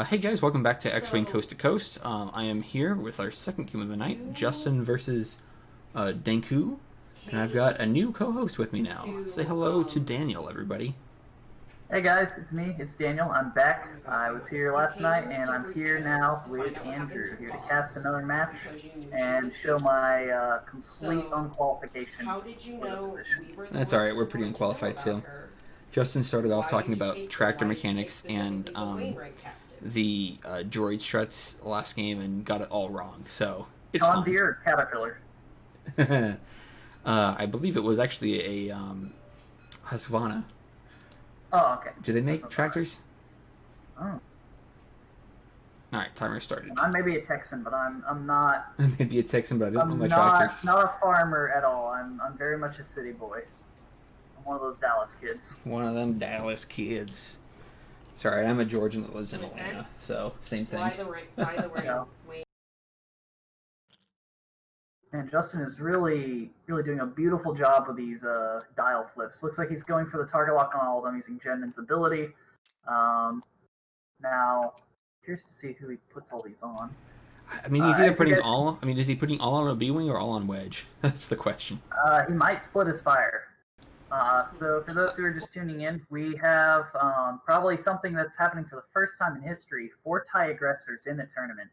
Hey guys, welcome back to X-Wing Coast to Coast. I am here with our second game of the night, Justin versus Dankoo, and I've got a new co-host with me now. Say hello to Daniel, everybody. Hey guys, it's me, it's Daniel. I'm back. I was here last night, and I'm here now with Andrew, here to cast another match and show my complete unqualification for the position. That's alright, we're pretty unqualified too. Justin started off talking about tractor mechanics and the droid struts last game and got it all wrong, so it's John fine. Deere or Caterpillar? I believe it was actually a Husqvarna. Oh, okay. Do they make tractors? Oh. Alright, timer started. I may be a Texan, but I'm not. Maybe a Texan, but I didn't know my not, tractors. not a farmer at all. I'm very much a city boy. I'm one of those Dallas kids. One of them Dallas kids. Sorry, I'm a Georgian that lives in Atlanta, so same thing. By the way, Yeah. wait. And Justin is really doing a beautiful job with these dial flips. Looks like he's going for the target lock on all of them using Jendon's ability. Now, curious to see who he puts all these on. I mean, he's either putting all. I mean, is he putting all on a B-wing or all on Wedge? That's the question. He might split his fire. So for those who are just tuning in, we have probably something that's happening for the first time in history: 4 TIE Aggressors in the tournament.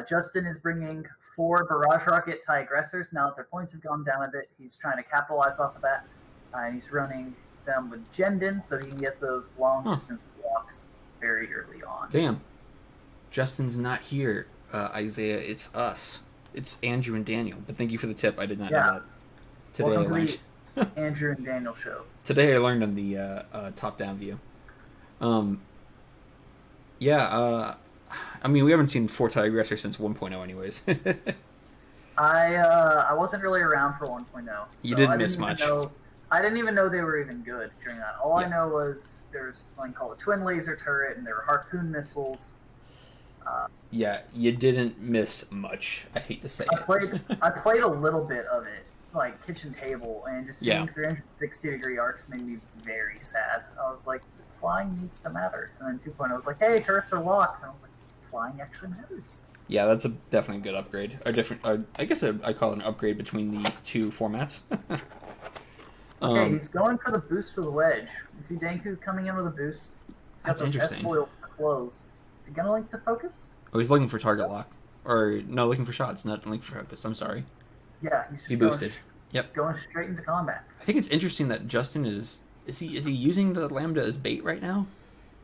Justin is bringing 4 Barrage Rocket TIE Aggressors. Now that their points have gone down a bit, he's trying to capitalize off of that. And he's running them with Jendon so he can get those long-distance locks very early on. Damn. Justin's not here, Isaiah. It's us. It's Andrew and Daniel. But thank you for the tip. I did not know that. Today Welcome I learned. to the Andrew and Daniel show. Today I learned on the top-down view. I mean, we haven't seen 4 TIE Aggressors since 1.0 anyways. I wasn't really around for 1.0. So You didn't miss much. I didn't even know they were even good during that. All I know was there was something called a twin laser turret, and there were harpoon missiles. Yeah, you didn't miss much. I hate to say it. I played a little bit of it, like kitchen table, and just seeing 360-degree arcs made me very sad. I was like, flying needs to matter. And then 2.0 was like, hey, turrets are locked. And I was like, flying actually matters. Yeah, that's definitely a good upgrade. A different, I guess I call it an upgrade between the two formats. Okay, he's going for the boost for the Wedge. You see Dankoo coming in with a boost. He's got those S-foils to close. Is he gonna link to focus? Oh, he's looking for target lock. Or, no, looking for shots, not looking for focus. I'm sorry. Yeah, he's just boosted. Yep. Going straight into combat. I think it's interesting that Justin is he using the Lambda as bait right now?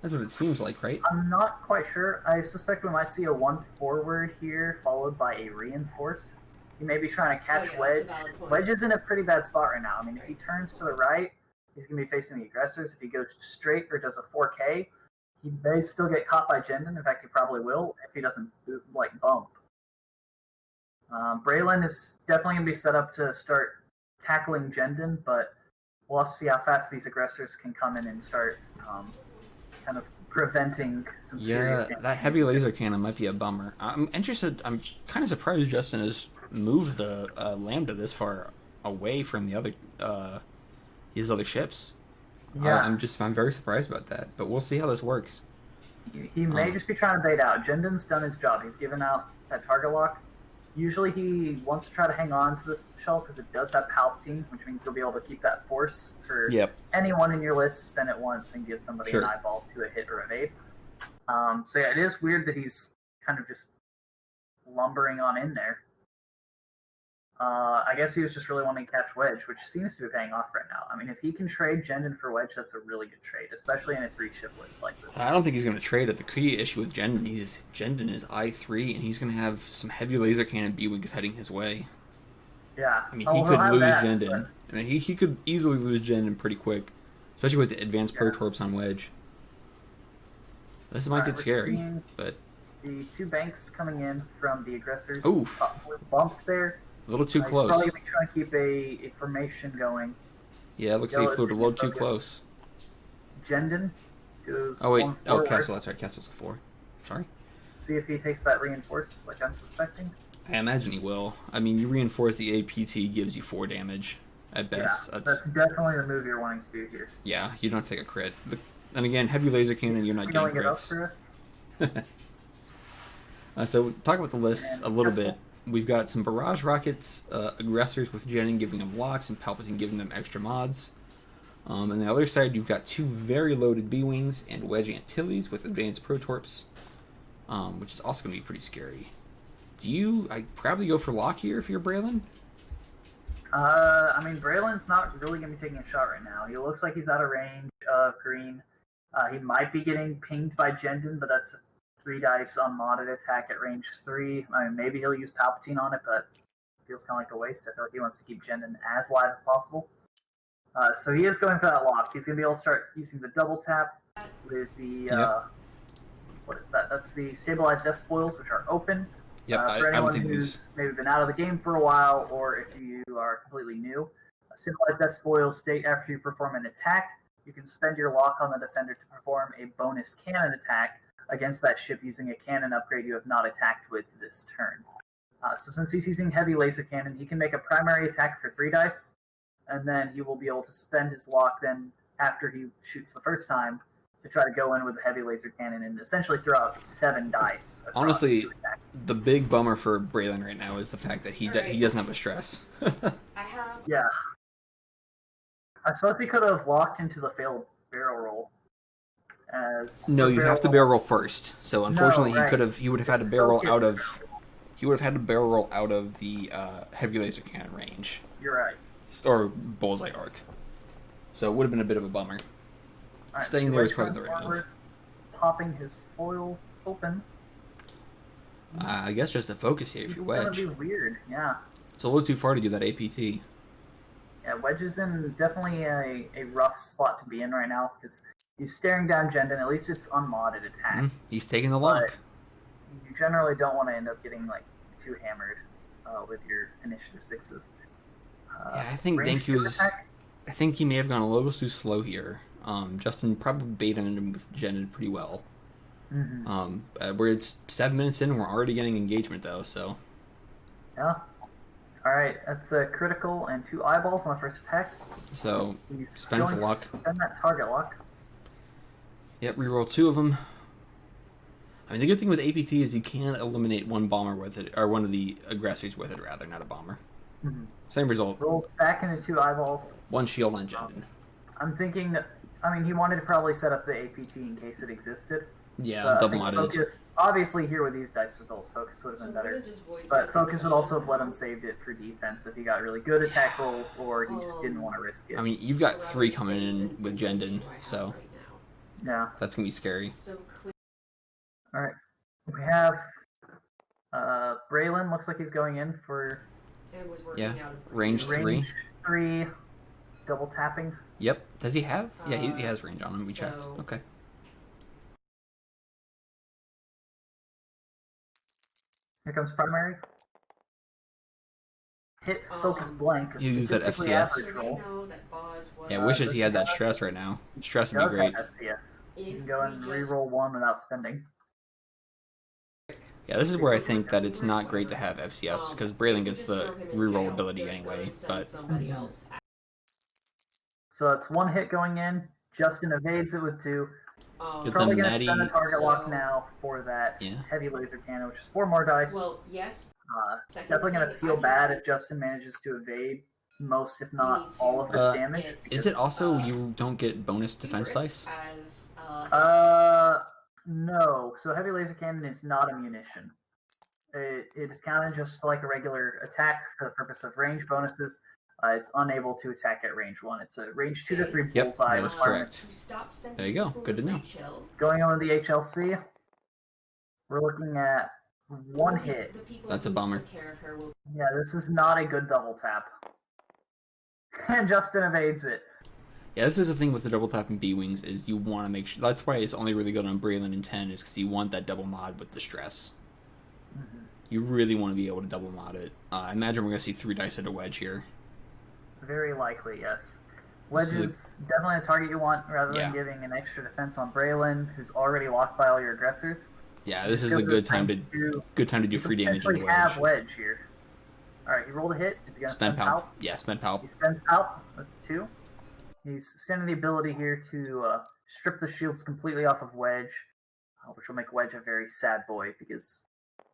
That's what it seems like, right? I'm not quite sure. I suspect we might see a 1 forward here, followed by a reinforce. He may be trying to catch Wedge. Wedge is in a pretty bad spot right now. I mean, if he turns to the right, he's going to be facing the Aggressors. If he goes straight or does a 4K, he may still get caught by Jendon. In fact, he probably will if he doesn't, bump. Braylen is definitely going to be set up to start tackling Jendon, but we'll have to see how fast these Aggressors can come in and start kind of preventing some serious damage. That heavy laser cannon might be a bummer. I'm interested. I'm kind of surprised Justin has moved the Lambda this far away from the other his other ships. Yeah, I'm very surprised about that. But we'll see how this works. He may just be trying to bait out. Jendon's done his job. He's given out that target lock. Usually he wants to try to hang on to this shell because it does have Palpatine, which means he'll be able to keep that force for anyone in your list to spend it once and give somebody an eyeball to a hit or evade. So yeah, it is weird that he's kind of just lumbering on in there. I guess he was just really wanting to catch Wedge, which seems to be paying off right now. I mean, if he can trade Jendon for Wedge, that's a really good trade, especially in a 3-ship list like this. I don't think he's going to trade it. The key issue with Jendon is Jendon is I3, and he's going to have some heavy laser cannon B-wings heading his way. Yeah. I mean, he could lose Jendon. I mean, he could easily lose Jendon pretty quick, especially with the advanced protorps on Wedge. This might get scary, but the 2 banks coming in from the Aggressors. Oof. We're bumped there. A little too close. He's probably going to be trying to keep a formation going. Yeah, it looks like he flew a little too close. Jendon goes. Oh, wait. Oh, Kestal. That's right. Kestal's a 4. Sorry. See if he takes that reinforce like I'm suspecting. I imagine he will. I mean, you reinforce the APT gives you 4 damage at best. Yeah, that's definitely the move you're wanting to do here. Yeah, you don't take a crit. And again, heavy laser cannon, you're not getting crits. For us? So talk about the list And a little Kestal. bit. We've got some barrage rockets, aggressors with Jendon giving them locks and Palpatine giving them extra mods. On the other side, you've got two very loaded B-Wings and Wedge Antilles with advanced Protorps, which is also going to be pretty scary. I'd probably go for lock here if you're Braylen? I mean, Braylen's not really going to be taking a shot right now. He looks like he's out of range of green. He might be getting pinged by Jendon, but that's 3 dice unmodded attack at range 3. I mean, maybe he'll use Palpatine on it, but it feels kind of like a waste. I feel like he wants to keep Jendon as live as possible. So he is going for that lock. He's going to be able to start using the double tap with the, what is that? That's the stabilized S foils, which are open. Yep, For I don't anyone think who's maybe been out of the game for a while, or if you are completely new, a stabilized S foil state after you perform an attack, you can spend your lock on the defender to perform a bonus cannon attack against that ship using a cannon upgrade you have not attacked with this turn. So since he's using heavy laser cannon, he can make a primary attack for 3 dice, and then he will be able to spend his lock then after he shoots the first time to try to go in with a heavy laser cannon and essentially throw out 7 dice. Honestly, the big bummer for Braylen right now is the fact that he doesn't have a stress. Yeah. I suppose he could have locked into the failed barrel roll. No, you have to barrel roll first. So unfortunately, No, right. he would have had to barrel roll out of the heavy laser cannon range. You're right. Or bullseye arc. So it would have been a bit of a bummer. Right, Staying so there is Wedge probably the goes right forward, move. popping his foils open. I guess just a focus here if you're It's Wedge. gonna be weird, yeah. It's a little too far to do that APT. Yeah, Wedge is in definitely a rough spot to be in right now because he's staring down Jendon. At least it's unmodded attack. Mm-hmm. He's taking the lock. You generally don't want to end up getting like too hammered with your initiative 6s. Yeah, I think Dankoo's. I think he may have gone a little too slow here. Justin probably baited him with Jendon pretty well. Mm-hmm. We're 7 minutes in and we're already getting engagement though, so. Yeah. Alright, that's a critical and 2 eyeballs on the first attack. So, He's spends a going to lock. Spend that target lock. Yep, reroll 2 of them. I mean, the good thing with APT is you can eliminate one bomber with it, or one of the aggressors with it, rather, not a bomber. Mm-hmm. Same result. Rolled back into 2 eyeballs. 1 shield on Jendon. I'm thinking that, I mean, he wanted to probably set up the APT in case it existed. Yeah, double modded. Focus, obviously, here with these dice results, Focus would have been better. But Focus would also have let him save it for defense if he got really good attack rolls or he just didn't want to risk it. I mean, you've got 3 coming in with Jendon, so Yeah. that's going to be scary. Alright. We have Braylen, looks like he's going in for Yeah, range 3. range 3, double tapping. Yep. Does he have? Yeah, he has range on him. We checked. Okay. Here comes primary. Hit focus blank. You use that statistically FCS. average roll. Yeah, wishes he had that stress right now. Stress would be Does great. have FCS. You can go and re-roll 1 without spending. Yeah, this is where I think that it's not great to have FCS, because Braylen gets the reroll ability anyway, but... So that's 1 hit going in. Justin evades it with 2. Get Probably them going to spend a natty. target lock now for that heavy laser cannon, which is 4 more dice. Well, yes. Definitely going to feel bad if Justin manages to evade most, if not all, of this damage. Is it also you don't get bonus defense dice? No. So heavy laser cannon is not a munition. It is counted just like a regular attack for the purpose of range bonuses. It's unable to attack at range 1. It's a range 2 to 3 Yep, bullseye. that is correct. There you go. Good to know. Going on with the HLC, we're looking at 1 hit. That's a bummer. Yeah, this is not a good double tap. And Justin evades it. Yeah, this is the thing with the double tap and B-Wings, is you want to make sure... That's why it's only really good on Braylen and 10, is because you want that double mod with the stress. You really want to be able to double mod it. I imagine we're going to see 3 dice at a Wedge here. Very likely, yes. Wedge is definitely a target you want, rather than giving an extra defense on Braylen, who's already locked by all your aggressors. Yeah, this is a good time to do free damage with Wedge. Wedge. Have Wedge here. Alright, he rolled a hit. Is he going to spend Palp? Yeah, spend Palp. He spends Palp. That's 2. He's spending the ability here to strip the shields completely off of Wedge. which will make Wedge a very sad boy because,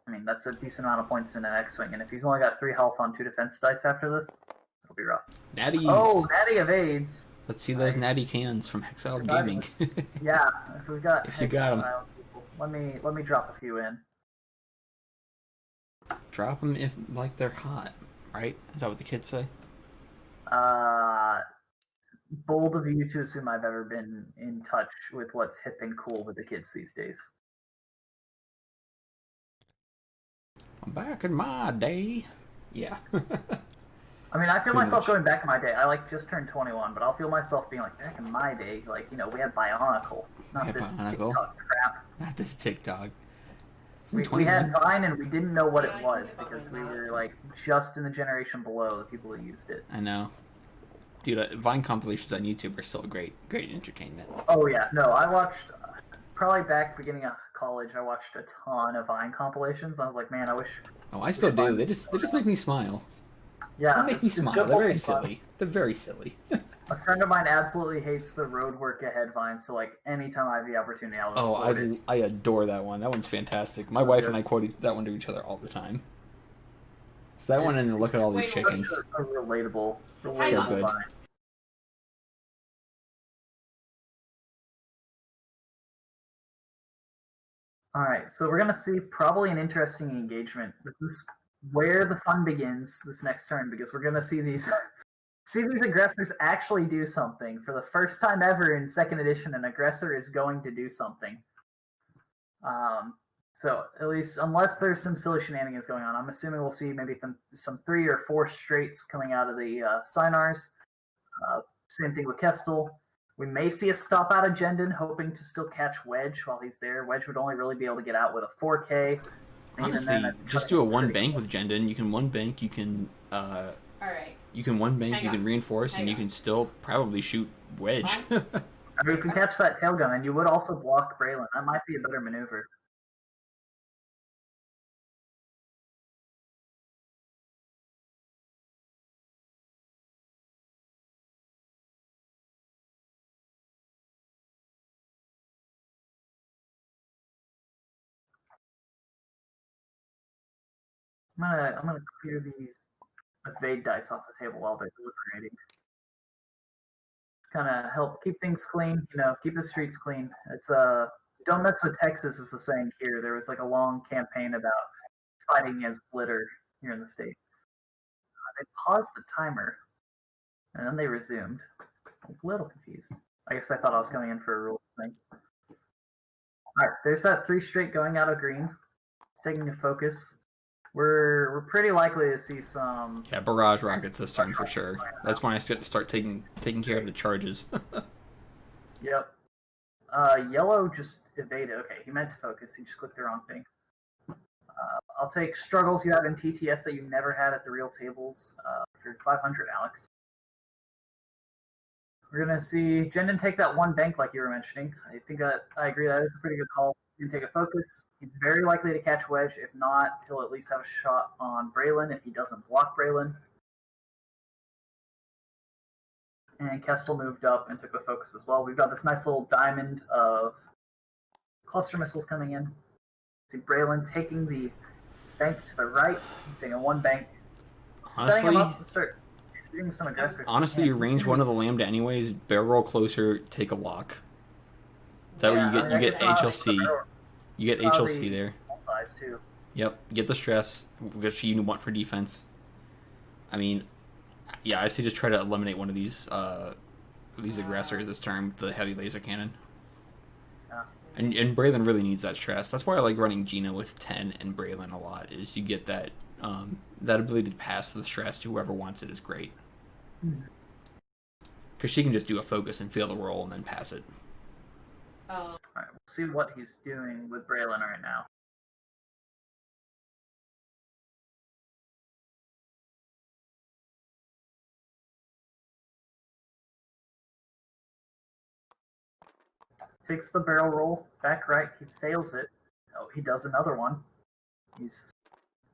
I mean, that's a decent amount of points in an X-Wing, and if he's only got 3 health on 2 defense dice after this, it'll be rough. Natties! Oh, Natty evades! Let's see those natty cans from Hexile Gaming. Yeah, if we got if you got them. Let me drop a few in. Drop them if, like, they're hot, right? Is that what the kids say? Bold of you to assume I've ever been in touch with what's hip and cool with the kids these days. Back in my day. Yeah. I mean, I feel myself going back in my day. I, like, just turned 21, but I'll feel myself being like, back in my day, like, you know, we had Bionicle. Not this TikTok crap. Not this TikTok. We had Vine and we didn't know what it was because we were, like, just in the generation below the people who used it. I know. Dude, Vine compilations on YouTube are still great entertainment. Oh, yeah. No, I watched, probably back beginning of college, I watched a ton of Vine compilations. I was like, man, I wish... Oh, I still do. They just make me smile. Yeah. They make me smile. They're very silly. They're very silly. A friend of mine absolutely hates the road work ahead Vine, so, like, anytime I have the opportunity, I'll just quote it. I adore that one. That one's fantastic. My wife and I quote that one to each other all the time. So that one and look at all these chickens. A relatable so good. Vine. Alright, so we're going to see probably an interesting engagement. This is where the fun begins this next turn, because we're going to see these aggressors actually do something. For the first time ever in 2nd edition, an aggressor is going to do something. So, at least, unless there's some silly shenanigans going on, I'm assuming we'll see maybe some 3 or 4 straights coming out of the Synars. Same thing with Kestal. We may see a stop out of Jendon, hoping to still catch Wedge while he's there. Wedge would only really be able to get out with a 4K. Honestly, just do a 1 bank with Jendon. You can 1 bank, you can you can 1 bank, you can reinforce, and you can still probably shoot Wedge. Or you can catch that tail gun, and you would also block Braylen. That might be a better maneuver. I'm gonna clear these evade dice off the table while they're deliberating. Kind of help keep things clean, you know, keep the streets clean. It's don't mess with Texas is the saying here. There was like a long campaign about fighting against litter here in the state. They paused the timer, and then they resumed. I'm a little confused. I guess I thought I was coming in for a rule thing. Alright, there's that 3 straight going out of green. It's taking a focus. We're pretty likely to see some... Yeah, barrage rockets this turn for sure. That's when I start taking care of the charges. Yep. Yellow just evaded. Okay, he meant to focus. He just clicked the wrong thing. I'll take struggles you have in TTS that you never had at the real tables for 500, Alex. We're going to see Jendon take that 1 bank like you were mentioning. I think I agree that is a pretty good call. He can take a focus. He's very likely to catch Wedge. If not, he'll at least have a shot on Braylen if he doesn't block Braylen. And Kestal moved up and took a focus as well. We've got this nice little diamond of cluster missiles coming in. See Braylen taking the bank to the right. He's taking a 1 bank. Setting him up to start shooting some aggressors. Honestly, you range 1 of the Lambda anyways, barrel roll closer, take a lock. That way you get HLC. You get HLC there. Size too. Yep, get the stress, which you want for defense. I mean, yeah, I say just try to eliminate one of these aggressors this turn with the heavy laser cannon. Yeah. And Braylen really needs that stress. That's why I like running Gina with 10 and Braylen a lot, is you get that that ability to pass the stress to whoever wants it is great. Because she can just do a focus and feel the roll and then pass it. Alright, we'll see what he's doing with Braylen right now. Takes the barrel roll, back right, he fails it. Oh, he does another one. He's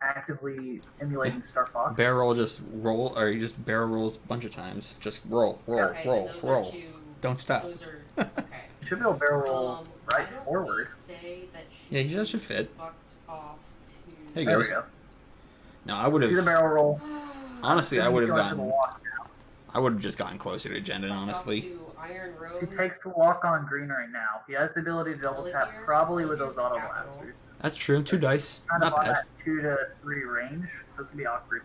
actively emulating Star Fox. Barrel just roll, or he just barrel rolls a bunch of times. Just roll. Okay, Don't stop. Those are, okay. Should be able to barrel roll right forward. Yeah, he should fit. There he There we goes. go. No, I would See the have. barrel roll. Honestly, I would have He's going for the gotten. walk. I would have just gotten closer to Jendon, honestly. He takes the walk on green right now. He has the ability to double tap, probably with those auto blasters. That's true. 2 dice. Kind Not of on bad. that 2 to 3 range, so it's gonna be awkward.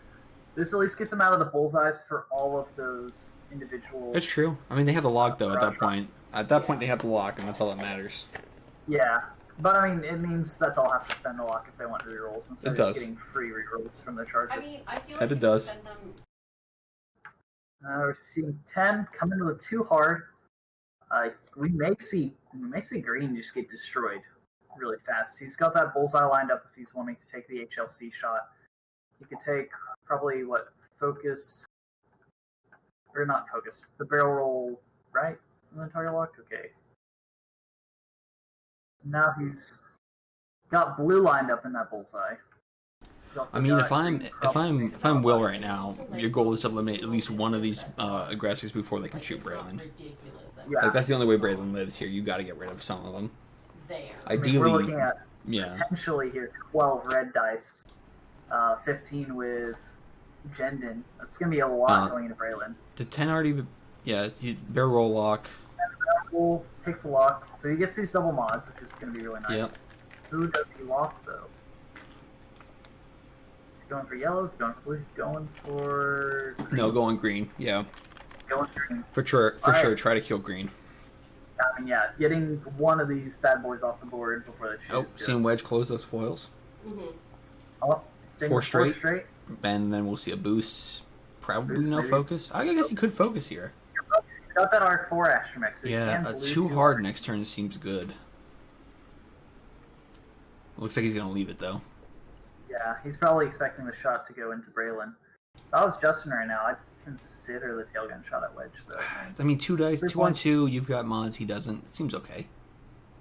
This at least gets him out of the bullseyes for all of those individual. It's true. I mean, they have the lock, though, at that point. At that point, they have the lock, and that's all that matters. Yeah, but I mean, it means that they'll have to spend the lock if they want rerolls instead of just getting free rerolls from their charges. I mean, I feel That like it does. Send them... We're seeing 10 come into the 2 hard. We may see green just get destroyed really fast. He's got that bullseye lined up if he's wanting to take the HLC shot. He could take probably focus, or not focus, the barrel roll right on the target lock. Okay. Now he's got blue lined up in that bullseye. I mean, if I'm Will right now, your goal is to eliminate at least one of these aggressors before they can shoot Braylen. Yeah. Like, that's the only way Braylen lives here. You got to get rid of some of them. I mean, Ideally, we're looking at yeah. potentially here 12 red dice, 15 with Jendon. That's gonna be a lot going into Braylen. Did 10 already? Yeah, barrel roll lock. Takes a lock, so he gets these double mods, which is gonna be really nice. Yep. Who does he lock though? He's going for yellow. He's going for blue. He's going for green. No, going green. Yeah. Going green. For sure. Sure. Try to kill green. I mean, yeah, getting one of these bad boys off the board before they choose. Oh, seeing Wedge close those foils. Oh, 4 straight. And then we'll see a boost. Probably Boost, no maybe. focus. I guess he could focus here. He's got that R4 astromech, so Yeah, too hard next turn seems good. Looks like he's going to leave it, though. Yeah, he's probably expecting the shot to go into Braylen. If I was Justin right now, I'd consider the tailgun shot at Wedge, though. I mean, 2 dice, 2 on 2, you've got mods, he doesn't. It seems okay.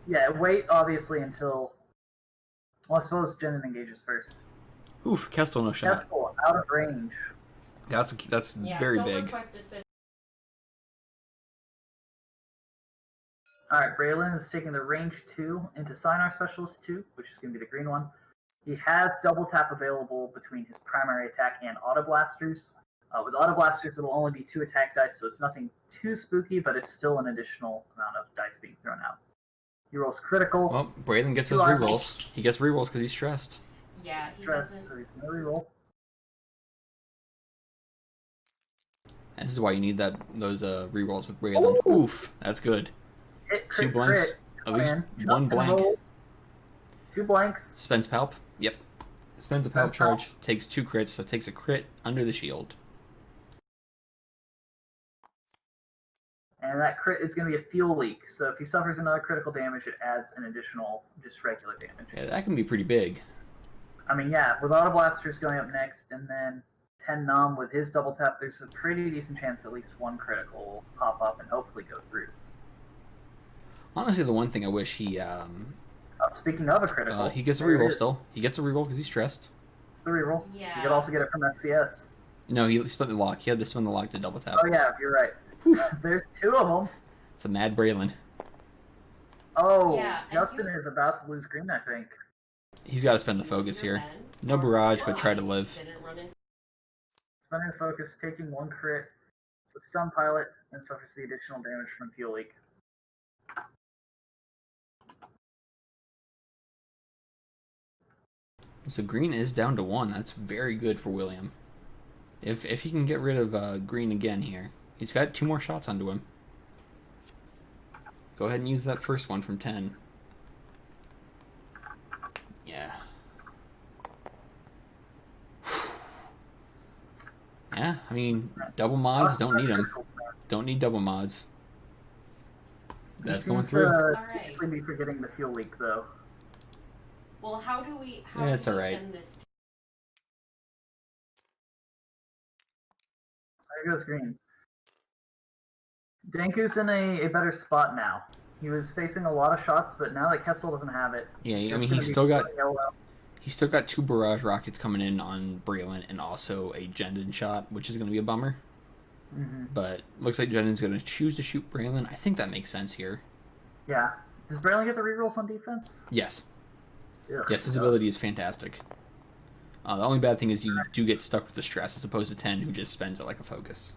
Yeah, wait, obviously, until... Well, I suppose Jendon engages first. Oof, Kestal no shot. Kestal, out of range. That's very big. Alright, Braylen is taking the range 2 into Signar Specialist 2, which is going to be the green one. He has double tap available between his primary attack and auto blasters. With auto blasters, it'll only be 2 attack dice, so it's nothing too spooky, but it's still an additional amount of dice being thrown out. He rolls critical. Well, Braylen gets his rerolls. He gets rerolls because he's stressed. Yeah, he Stress, so he's going to reroll. And this is why you need those rerolls with Braylen. Oof, that's good. 2 blanks. At least 1 blank. Rolls. 2 blanks. Spends palp. Yep. Spends a palp charge. Takes 2 crits, so takes a crit under the shield. And that crit is going to be a fuel leak, so if he suffers another critical damage, it adds an additional just regular damage. Yeah, that can be pretty big. I mean, yeah, with Auto Blasters going up next, and then 10 Numb with his double tap, there's a pretty decent chance at least 1 critical will pop up and hopefully go through. Honestly, the one thing I wish he... speaking of a critical... he gets a reroll still. He gets a reroll because he's stressed. It's the reroll. Yeah. You could also get it from FCS. No, he spent the lock. He had to spend the lock to double tap. Oh yeah, you're right. There's 2 of them. It's a mad Braylen. Oh, Yeah, Justin is about to lose green, I think. He's got to spend the focus here. No barrage, but try to live. Spending focus, taking 1 crit, so stun pilot, and suffers the additional damage from fuel leak. So green is down to 1. That's very good for William. If he can get rid of green again here. He's got 2 more shots onto him. Go ahead and use that first one from 10. Yeah. Yeah, I mean, double mods, don't need them. Don't need double mods. That's going through. Seriously be forgetting the fuel leak, though. Well, how do we it's alright. send this? There goes green. Dankoo's in a better spot now. He was facing a lot of shots, but now that Kestal doesn't have it... Yeah, I mean, he's still got 2 barrage rockets coming in on Braylen and also a Jendon shot, which is going to be a bummer. But looks like Jendon's going to choose to shoot Braylen. I think that makes sense here. Yeah. Does Braylen get the rerolls on defense? Yes. Ugh, Yes, his he ability does. is fantastic. The only bad thing is you do get stuck with the stress as opposed to 10, who just spends it like a focus.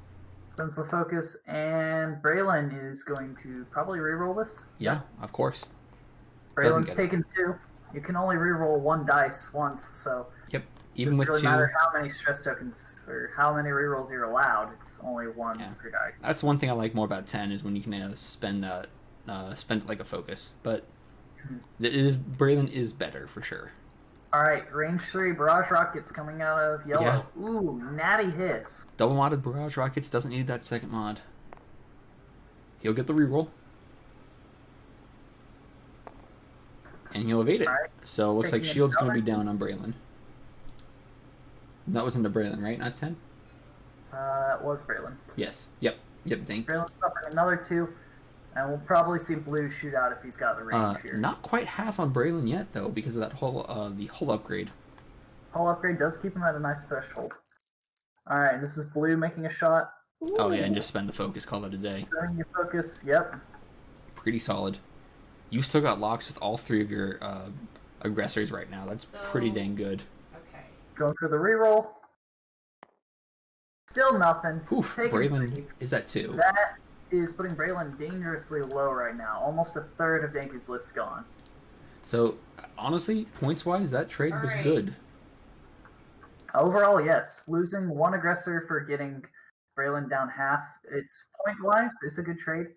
Spends the focus, and Braylen is going to probably reroll this. Yeah, of course. Doesn't Braylen's get it. taken 2. You can only reroll 1 dice once, so Yep. it Even doesn't with really 2. matter how many stress tokens or how many rerolls you're allowed. It's only 1 Yeah. per dice. That's one thing I like more about 10 is when you can spend that, spend it like a focus. But Braylen is better for sure. All right, range 3 barrage rockets coming out of yellow. Yeah. Ooh, natty hits. Double modded barrage rockets doesn't need that second mod. He'll get the reroll. And he'll evade it. Alright. So it looks like Taking shield's going to be another- down on Braylen. That was into Braylen, right? Not 10? It was Braylen. Yes. Yep. Thank Braylen's suffering another 2, and we'll probably see blue shoot out if he's got the range here. Not quite half on Braylen yet, though, because of that whole the hull upgrade. Hull upgrade does keep him at a nice threshold. All right, this is blue making a shot. Oh, yeah, and just spend the focus, call it a day. Setting your focus. Yep. Pretty solid. You've still got locks with all 3 of your aggressors right now. That's pretty dang good. Okay. Going for the reroll. Still nothing. Oof, Taking Braylen 3. is at 2. That is putting Braylen dangerously low right now. Almost a third of Dankoo's list gone. So, honestly, points-wise, that trade was Alright. good. Overall, yes. Losing 1 aggressor for getting Braylen down half. It's point-wise, it's a good trade.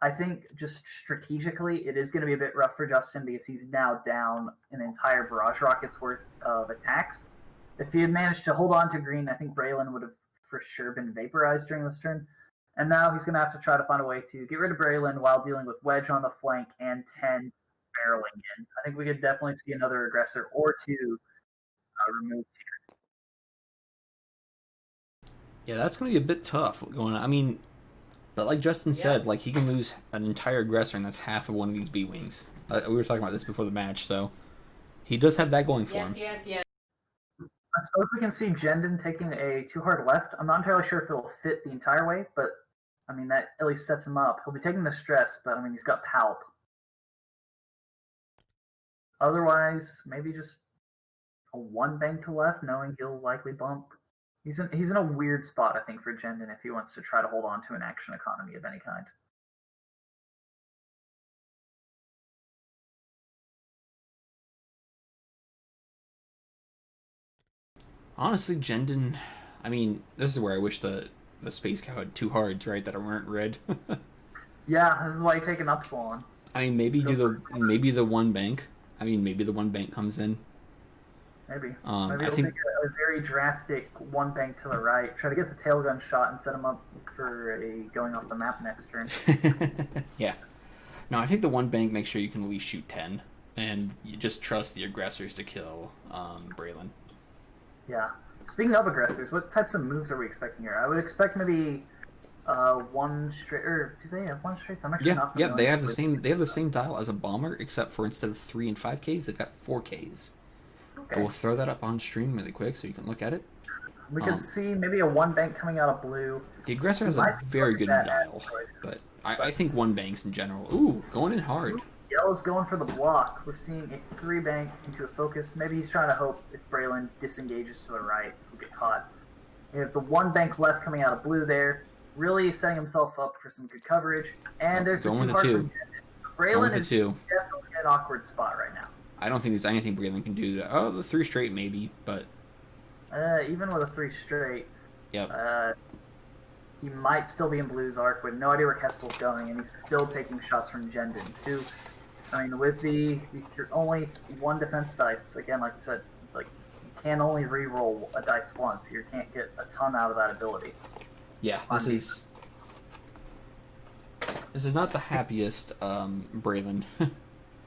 I think just strategically, it is going to be a bit rough for Justin because he's now down an entire barrage rocket's worth of attacks. If he had managed to hold on to green, I think Braylen would have for sure been vaporized during this turn. And now he's going to have to try to find a way to get rid of Braylen while dealing with Wedge on the flank and 10 barreling in. I think we could definitely see another aggressor or 2 removed here. Yeah, that's going to be a bit tough going on. I mean, but like Justin said, like he can lose an entire aggressor, and that's half of one of these B-Wings. We were talking about this before the match, so he does have that going for him. Yes. I suppose we can see Jendon taking a 2 hard left. I'm not entirely sure if it'll fit the entire way, but I mean, that at least sets him up. He'll be taking the stress, but I mean, he's got Palp. Otherwise, maybe just a 1 bank to left, knowing he'll likely bump. He's in a weird spot, I think, for Jendon if he wants to try to hold on to an action economy of any kind. Honestly, Jendon, I mean, this is where I wish the Space Cow had 2 hards, right, that weren't red. Yeah, this is why you take an Upsilon. I mean, maybe the 1 bank. I mean, maybe the 1 bank comes in. Maybe. Maybe I it'll think take a very drastic 1 bank to the right. Try to get the tail gun shot and set him up for a going off the map next turn. Yeah. No, I think the 1 bank makes sure you can at least shoot 10, and you just trust the aggressors to kill Braylen. Yeah. Speaking of aggressors, what types of moves are we expecting here? I would expect maybe 1 straight, or do they have 1 straights? I'm actually not familiar. Yeah, they have the same. They have the same dial as a bomber, except for instead of 3 and 5Ks, they've got 4Ks. Okay. We'll throw that up on stream really quick so you can look at it. We could see maybe a 1 bank coming out of blue. The aggressor has a very good dial, but I think 1 banks in general. Ooh, going in hard. Yellow's going for the block. We're seeing a 3 bank into a focus. Maybe he's trying to hope if Braylen disengages to the right, he'll get caught. We have the 1 bank left coming out of blue there, really setting himself up for some good coverage. And there's the 2 hard from Jendon. Braylen is definitely in an awkward spot right now. I don't think there's anything Braylen can do. Oh, the 3 straight maybe, but even with a 3 straight, yep. He might still be in Blue's arc with no idea where Kestal's going, and he's still taking shots from Jendon, who, I mean, with the only 1 defense dice, again, like I said, like, you can only re-roll a dice once. You can't get a ton out of that ability. Yeah, this is not the happiest Braylen.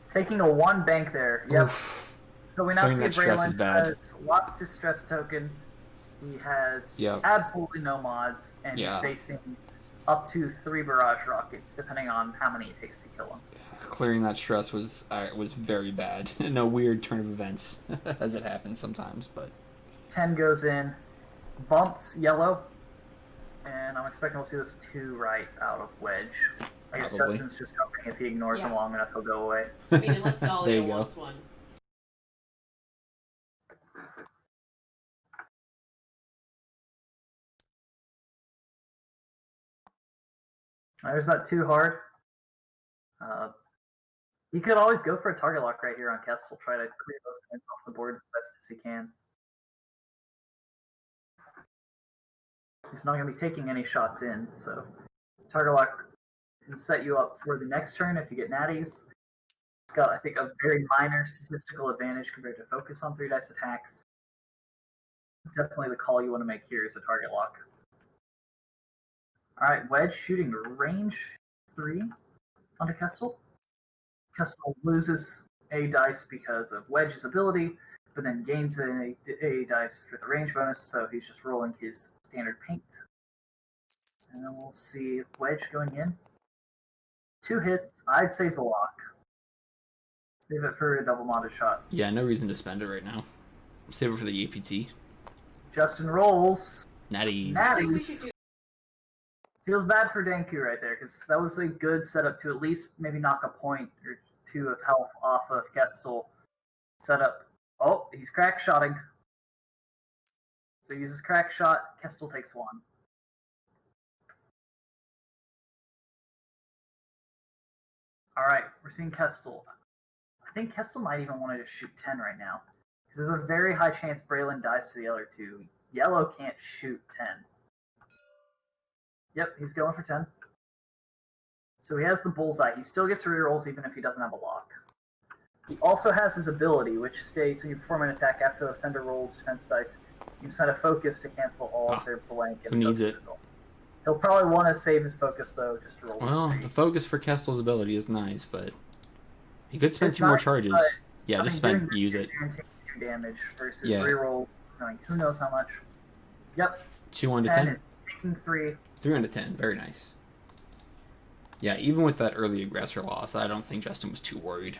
Taking a 1 bank there, yep. Oof. So we now Putting see that stress is Braylen bad. has lots to stress token. He has Yep. absolutely no mods, and Yeah. he's facing up to 3 barrage rockets, depending on how many it takes to kill him. Clearing that stress was very bad. In a weird turn of events, as it happens sometimes. But 10 goes in, bumps yellow, and I'm expecting we'll see this 2 right out of Wedge. I guess Probably. Justin's just hoping if he ignores him Yeah. long enough, he'll go away. I mean, unless There Dahlia you go. wants one. There's not too hard. He could always go for a target lock right here on Kestal, try to clear those points off the board as best as he can. He's not going to be taking any shots in, so target lock can set you up for the next turn if you get natties. It's got, I think, a very minor statistical advantage compared to focus on 3 dice attacks. Definitely the call you want to make here is a target lock. Alright, Wedge shooting range 3 onto Kestal. Kestal loses a dice because of Wedge's ability, but then gains a dice for the range bonus, so he's just rolling his standard paint. And then we'll see Wedge going in. 2 hits. I'd save the lock. Save it for a double modded shot. Yeah, no reason to spend it right now. Save it for the APT. Justin rolls. Natty. I think we should do. Feels bad for Dankoo right there, because that was a good setup to at least maybe knock a point or 2 of health off of Kestal. Setup. Oh, he's crack shotting. So he uses crack shot. Kestal takes 1. Alright, we're seeing Kestal. I think Kestal might even want to just shoot 10 right now. Because there's a very high chance Braylen dies to the other 2. Yellow can't shoot 10. Yep, he's going for 10. So he has the bullseye. He still gets rerolls even if he doesn't have a lock. He also has his ability, which states when you perform an attack after the offender rolls defense dice, you spend a focus to cancel all of their blank and who needs focus it? results. He'll probably want to save his focus though, just to roll. Well, with the 3. focus for Kestal's ability is nice, but he could spend It's 2 more nice, charges. but, Yeah, just spend, use it. And take 2 damage versus Yeah. reroll, knowing who knows how much. Yep. 2 on to 10 10. is taking 3. 3 on to 10. Very nice. Yeah, even with that early aggressor loss, I don't think Justin was too worried.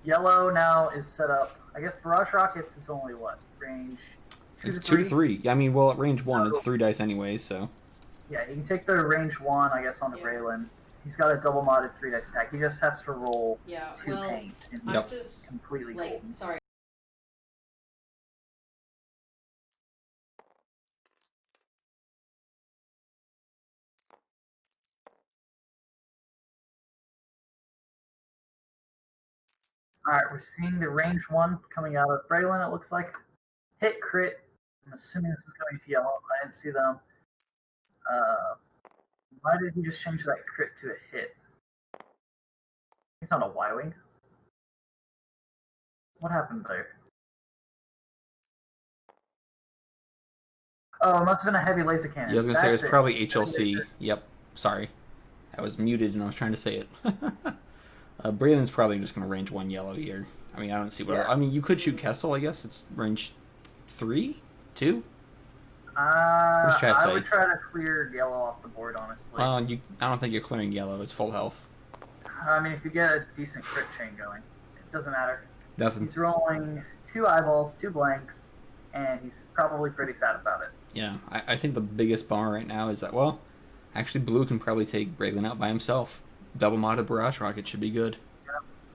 Yellow now is set up. I guess barrage rockets is only what range 2 It's to 2 to 3. 3. I mean, well, at range 1, it's So- 3 dice anyways, so. Yeah, you can take the range 1, I guess, onto Yeah. Braylen. He's got a double modded 3 dice attack. He just has to roll Yeah, 2 well, paint, and I'm Yep. he's just completely like, golden. sorry. Alright, we're seeing the range 1 coming out of Braylen, it looks like. Hit crit. I'm assuming this is going to yellow. I didn't see them. Why did he just change that crit to a hit? He's not a Y-Wing. What happened there? Oh, it must have been a heavy laser cannon. Yeah, I was going to say, it was That's probably Heavy HLC. laser. Yep. Sorry. I was muted and I was trying to say it. Braylen's probably just going to range 1 yellow here. I mean, I don't see what... Yeah. I mean, you could shoot Kestal, I guess. It's range 3? 2? What's chat I say? would try to clear yellow off the board, honestly. I don't think you're clearing yellow. It's full health. I mean, if you get a decent crit chain going, it doesn't matter. Nothing. He's rolling 2 eyeballs, 2 blanks, and he's probably pretty sad about it. Yeah, I think the biggest bummer right now is that, well, actually Blue can probably take Braylen out by himself. Double modded barrage rocket should be good.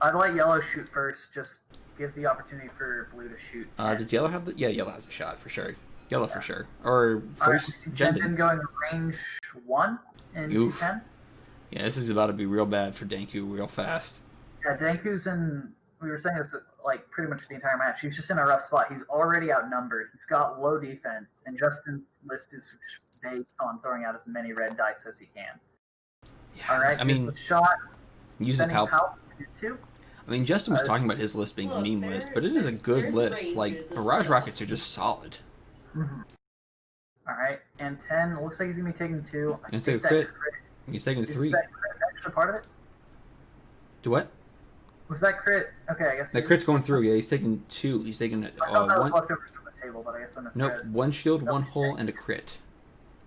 I'd let yellow shoot first, just give the opportunity for blue to shoot. Does yellow have the... Yeah, yellow has a shot for sure. Yellow for sure. Or Alright, first, Jendon Jendon. going range 1 in Oof. 210. Yeah, this is about to be real bad for Dankoo real fast. Yeah, Dankoo's in. We were saying this like pretty much the entire match. He's just in a rough spot. He's already outnumbered. He's got low defense, and Justin's list is based on throwing out as many red dice as he can. Yeah, All right, I mean, shot. use a Sending palp. Palp to 2. I mean, Justin was talking about his list being a Look, meme list, but it is a good there's list. Like, ranges of barrage stuff. rockets are just solid. Mm-hmm. All right, and 10. Looks like he's gonna be taking 2. I And think take a that crit. He's taking Is 3. that crit extra part of it? Do what? Was that crit? Okay, I guess. That crit's going through. Yeah, he's taking 2. He's taking I thought that was 1. leftovers from the table, but I guess I misread. Nope, 1 shield, 1 hull, and a crit.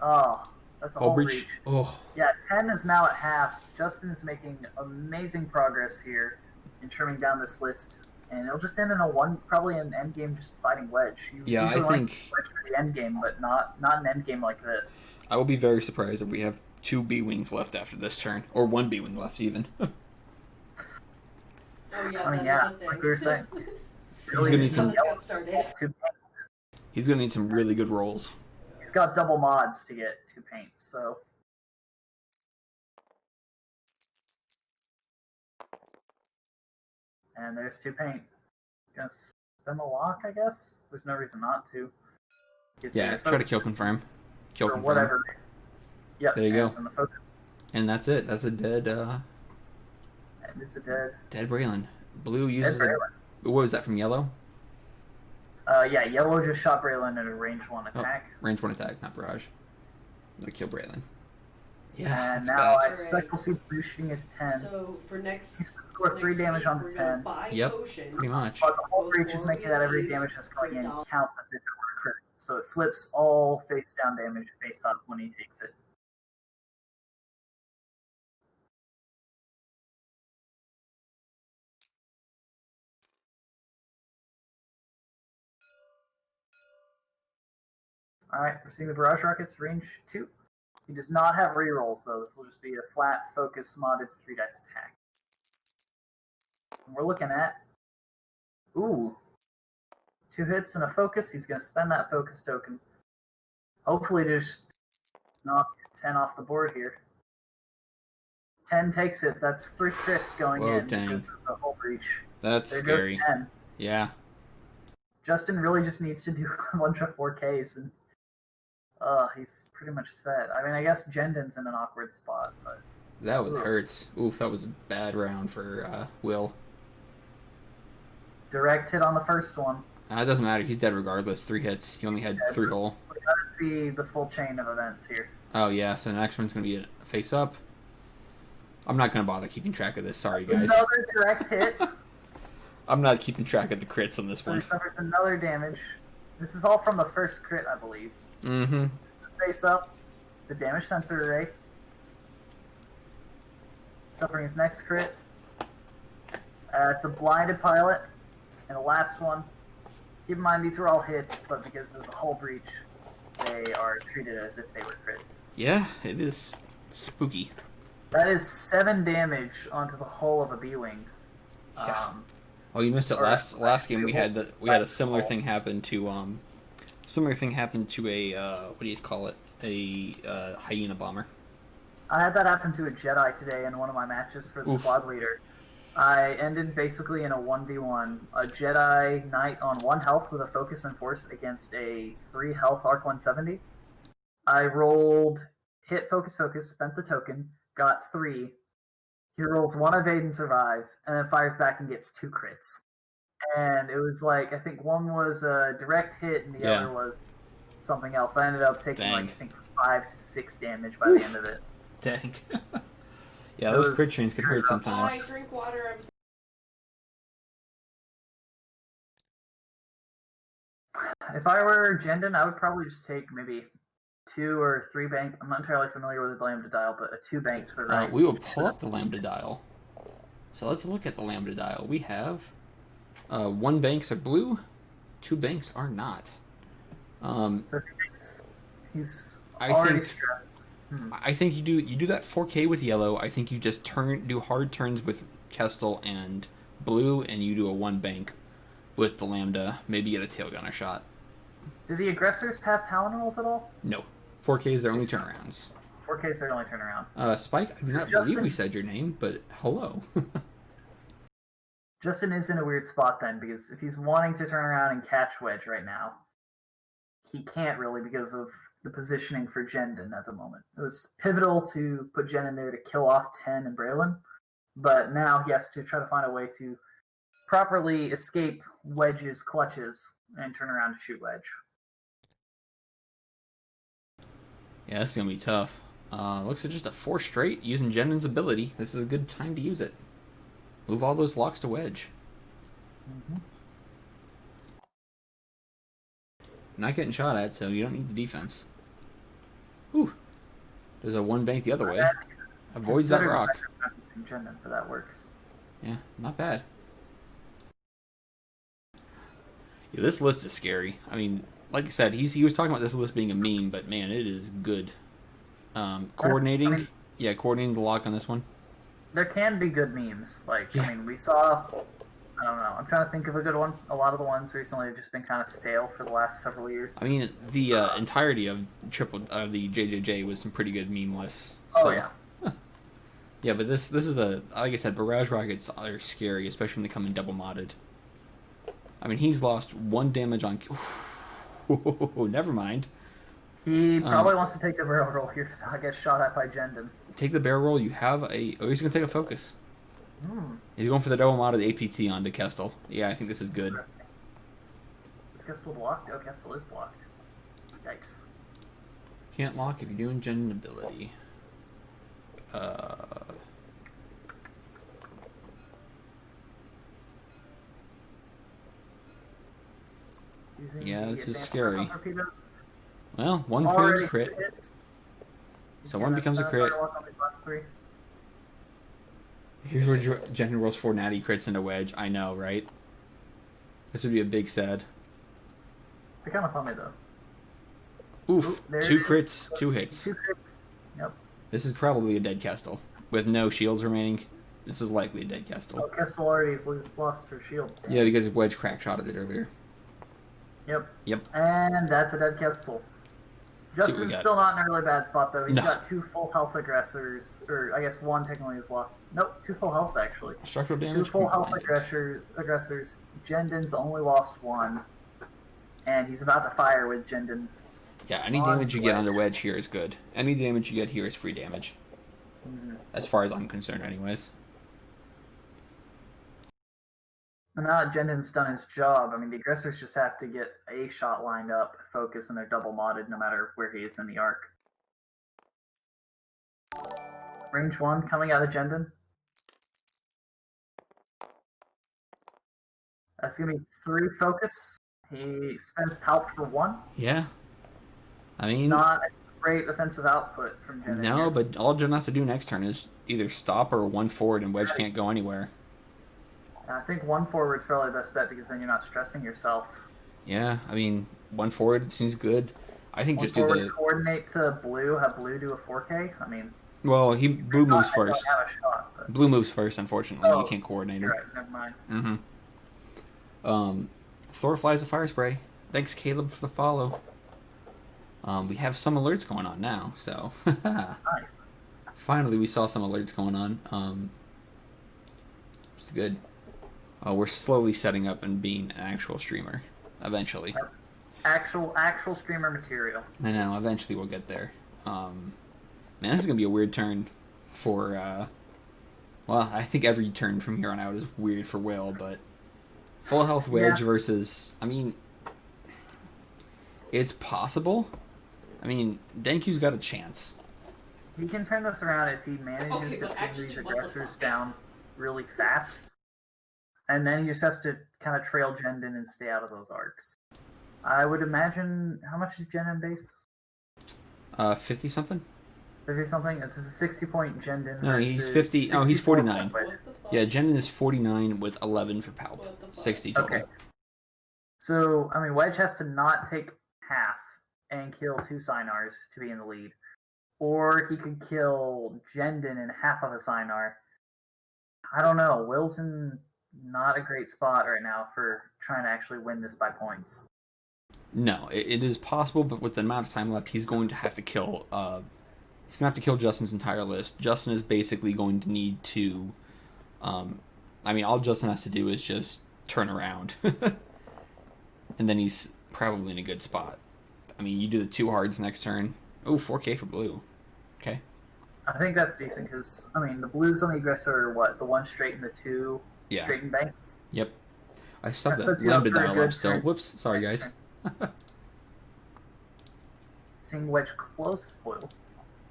Oh, that's a Hull whole breach. reach. Oh, Yeah, 10 is now at half. Justin is making amazing progress here in trimming down this list, and it'll just end in probably an end game just fighting Wedge. You yeah, usually I like think Wedge for the end game, but not an end game like this. I will be very surprised if we have 2 B-Wings left after this turn. Or 1 B-Wing left, even. Oh yeah, I mean, that yeah, is a thing. like we were saying. He's gonna need some. Just got started. He's gonna need some really good rolls. He's got double mods to get 2 paint, so. And there's 2 paint. Gonna spin the lock, I guess? There's no reason not to. Yeah, try to kill confirm. Kill or confirm. whatever. Yep. There you go. spin the focus. And that's it. That's a dead. And it's a dead. Dead Braylen. Blue uses. Dead What was that from yellow? Yeah, yellow just shot Braylen at a range 1 attack. Range 1 attack, not barrage. I'm gonna kill Braylen. Yeah, And that's now bad. I expect we'll see blue shooting at 10. So for next, He's gonna score 3 damage on the 10. Yep, potions. pretty much. But the whole breach is making that every damage that's going in counts as if it were a crit. So it flips all face down damage face up when he takes it. Alright, we're seeing the Barrage Rockets range 2. He does not have rerolls though. This will just be a flat focus modded 3 dice attack. And we're looking at 2 hits and a focus. He's going to spend that focus token. Hopefully just knock 10 off the board here. 10 takes it. That's 3 crits going Whoa, in dang. because of the whole breach. That's There goes scary. 10. Yeah. Justin really just needs to do a bunch of 4Ks and he's pretty much set. I mean, I guess Jendon's in an awkward spot, but That was hurts. Oof, that was a bad round for Will. direct hit on the first one. It doesn't matter. He's dead regardless. 3 hits. He only had 3 hull. We gotta see the full chain of events here. Oh, yeah. So the next one's going to be a face up. I'm not going to bother keeping track of this. Sorry, guys. Another direct hit. I'm not keeping track of the crits on this So he one. suffers another damage. This is all from the first crit, I believe. Mm-hmm. Face up. It's a damage sensor array. Suffering his next crit. It's a blinded pilot. And the last one. Keep in mind, these were all hits, but because of the hull breach, they are treated as if they were crits. Yeah, it is spooky. That is 7 damage onto the hull of a B-wing. Yeah. Oh, you missed it. Last game we had a similar thing happen to a what do you call it? A hyena bomber. I had that happen to a Jedi today in one of my matches for the squad leader. I ended basically in a 1v1. A Jedi Knight on 1 health with a focus and force against a 3 health Arc 170. I rolled hit focus, spent the token, got 3. He rolls 1 evade and survives, and then fires back and gets 2 crits. And it was like, I think one was a direct hit and the other was something else. I ended up taking like, I think 5 to 6 damage by the end of it. Dang. Yeah, those crit chains can hurt sometimes. I drink water. If I were Jendon, I would probably just take maybe 2 or 3 bank. I'm not entirely familiar with his lambda dial, but a 2 bank for right. We will pull up the lambda dial. So let's look at the lambda dial. We have 1 banks are blue, 2 banks are not. So he's I already think stressed. I think you do that 4K with yellow. I think you just do hard turns with Kestal and blue, and you do a 1 bank with the lambda. Maybe get a tail gunner shot. Do the aggressors have Talon rolls at all? No, 4K is their only turnarounds. 4K is their only turnaround. Spike, I do not believe we said your name, but hello. Justin is in a weird spot then, because if he's wanting to turn around and catch Wedge right now, he can't really because of the positioning for Jendon at the moment. It was pivotal to put Jendon there to kill off 10 and Braylen, but now he has to try to find a way to properly escape Wedge's clutches and turn around to shoot Wedge. Yeah, this is going to be tough. Looks like just a 4 straight using Jendon's ability. This is a good time to use it. Move all those locks to Wedge. Mm-hmm. Not getting shot at, so you don't need the defense. Ooh. There's a 1 bank the other way. Avoids that rock. Jendon, but that works. Yeah, not bad. Yeah, this list is scary. I mean, like I said, he was talking about this list being a meme, but man, it is good. Coordinating. I mean, Yeah, coordinating the lock on this one. there can be good memes. Like, Yeah. I mean, we saw. I don't know. I'm trying to think of a good one. A lot of the ones recently have just been kind of stale for the last several years. I mean, the entirety of the JJJ was some pretty good meme lists. Oh So. yeah. Yeah, but this is like I said, barrage rockets are scary, especially when they come in double modded. I mean, he's lost 1 damage on. Never mind. He probably wants to take the barrel roll here to not get shot at by Jendon. Take the barrel roll. You have a. Oh, he's gonna take a focus. He's going for the double modded APT onto Kestal. Yeah, I think this is good. Is Kestal blocked? Oh, Kestal is blocked. Yikes. Can't lock if you're doing Jendon ability. Yeah, this is scary. Well, one crit is a crit. So one becomes a crit. Here's where Jendon rolls 4 natty crits into Wedge. I know, right? This would be a big sad. They're kind of funny, though. Oof. 2 crits, 2 hits. 2 crits. Yep. This is probably a dead Kestal. With no shields remaining, this is likely a dead Kestal. Oh, Kestal already lost her shield. Yeah, because Wedge crack shotted it earlier. Yep. And that's a dead Kestal. Justin's still not in a really bad spot, though. He's got 2 full health aggressors, or I guess 1 technically is lost. Nope, 2 full health, actually. Structural damage? 2 full health aggressors. Jendon's only lost 1. And he's about to fire with Jendon. Yeah, any damage you get on the Wedge here is good. Any damage you get here is free damage. As far as I'm concerned, anyways. And now that Jendon's done his job, I mean, the aggressors just have to get a shot lined up, focus, and they're double modded no matter where he is in the arc. Range 1 coming out of Jendon. That's going to be 3 focus. He spends Palp for 1. Yeah. I mean... Not a great offensive output from Jendon. No, here. but all Jendon has to do next turn is either stop or 1 forward, and Wedge can't go anywhere. I think 1 forward is probably the best bet because then you're not stressing yourself. Yeah, I mean, 1 forward seems good. I think just do the... coordinate to Blue, have Blue do a 4K? I mean... Well, Blue moves first. Have a shot, but... Blue moves first, unfortunately. You can't coordinate her. Right, never mind. Thor flies a fire spray. Thanks, Caleb, for the follow. We have some alerts going on now, so... Nice. Finally, we saw some alerts going on. It's good. We're slowly setting up and being an actual streamer, eventually. Actual streamer material. I know, eventually we'll get there. Man, this is going to be a weird turn for, well, I think every turn from here on out is weird for Will, but full health Wedge versus, I mean, it's possible. I mean, Dankoo's got a chance. He can turn this around if he manages to pin these aggressors down really fast. And then he just has to kind of trail Jendon and stay out of those arcs. I would imagine, how much is Jendon base? 50-something? 50-something? This is a 60-point Jendon. No, he's 50. Oh, he's 49. Yeah, Jendon is 49 with 11 for Palp. 60 total. Okay. So, I mean, Wedge has to not take half and kill 2 Synars to be in the lead. Or he could kill Jendon in half of a Synar. I don't know. Will's in not a great spot right now for trying to actually win this by points. No, it is possible, but with the amount of time left, he's going to have to kill. He's going to have to kill Justin's entire list. Justin is basically going to need to. I mean, all Justin has to do is just turn around, and then he's probably in a good spot. I mean, you do the 2 hards next turn. Oh, 4K for Blue. Okay. I think that's decent because I mean the Blues on the aggressor are what, the 1 straight and the 2 straight and banks. Yep. I still have the limited dialogue still. Whoops. Sorry, guys. Seeing Wedge close spoils.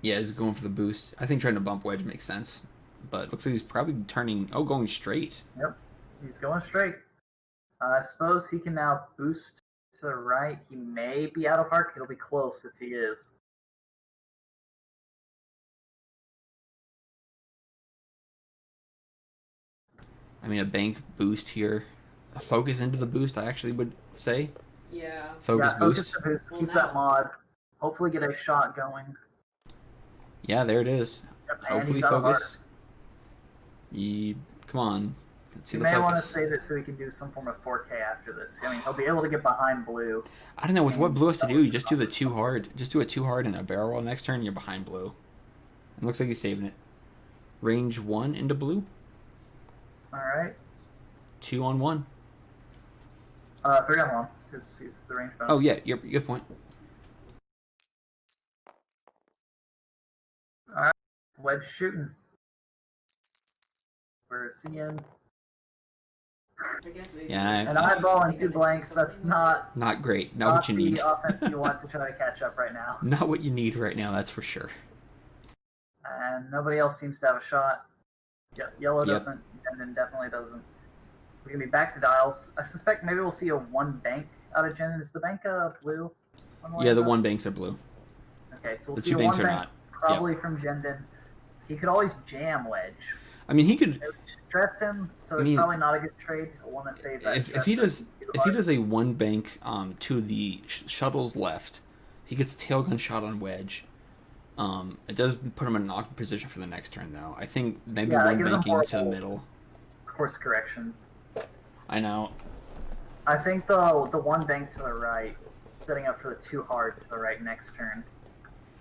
Yeah, he's going for the boost. I think trying to bump Wedge makes sense. But it looks like he's probably turning... Oh, going straight. Yep. He's going straight. I suppose he can now boost to the right. He may be out of arc. It'll be close if he is. I mean, a bank boost here. A focus into the boost, I actually would say. Yeah. Focus boost. Focus the boost. Keep that mod. Hopefully get a shot going. Yeah, there it is. Yep, and Hopefully he's out of focus. Come on. Let's see You the may want to focus. save it so he can do some form of 4K after this. I mean, he'll be able to get behind blue. I don't know, with what blue has to do, you just do the 2 hard. Just do a 2 hard and a barrel roll next turn, you're behind blue. It looks like he's saving it. Range 1 into blue. Alright. 2 on 1. 3 on 1, because he's the range bonus. Oh, yeah, good point. Alright. Wedge shooting. We're seeing I guess maybe. Yeah, an eyeball and 2 blanks. That's not Not great. Not what you need. the offense you want to try to catch up right now. Not what you need right now, that's for sure. And nobody else seems to have a shot. Yellow Yep. doesn't, and then definitely doesn't. It's going to be back to dials. I suspect maybe we'll see a 1 bank out of Jendon. Is the bank blue? Yeah, the 1 banks are blue. Okay, so we'll The see 2 a banks 1 are bank not. probably from Jendon. He could always jam Wedge. I mean, he could... It would stress him, so it's I mean, probably not a good trade. I want to save that. If he does a 1 bank to the shuttle's left, he gets tail gun shot on Wedge. It does put him in an awkward position for the next turn, though. I think maybe Yeah, that 1 gives him banking to the horrible middle. course correction. I know. I think the 1 bank to the right, setting up for the 2 hard to the right next turn.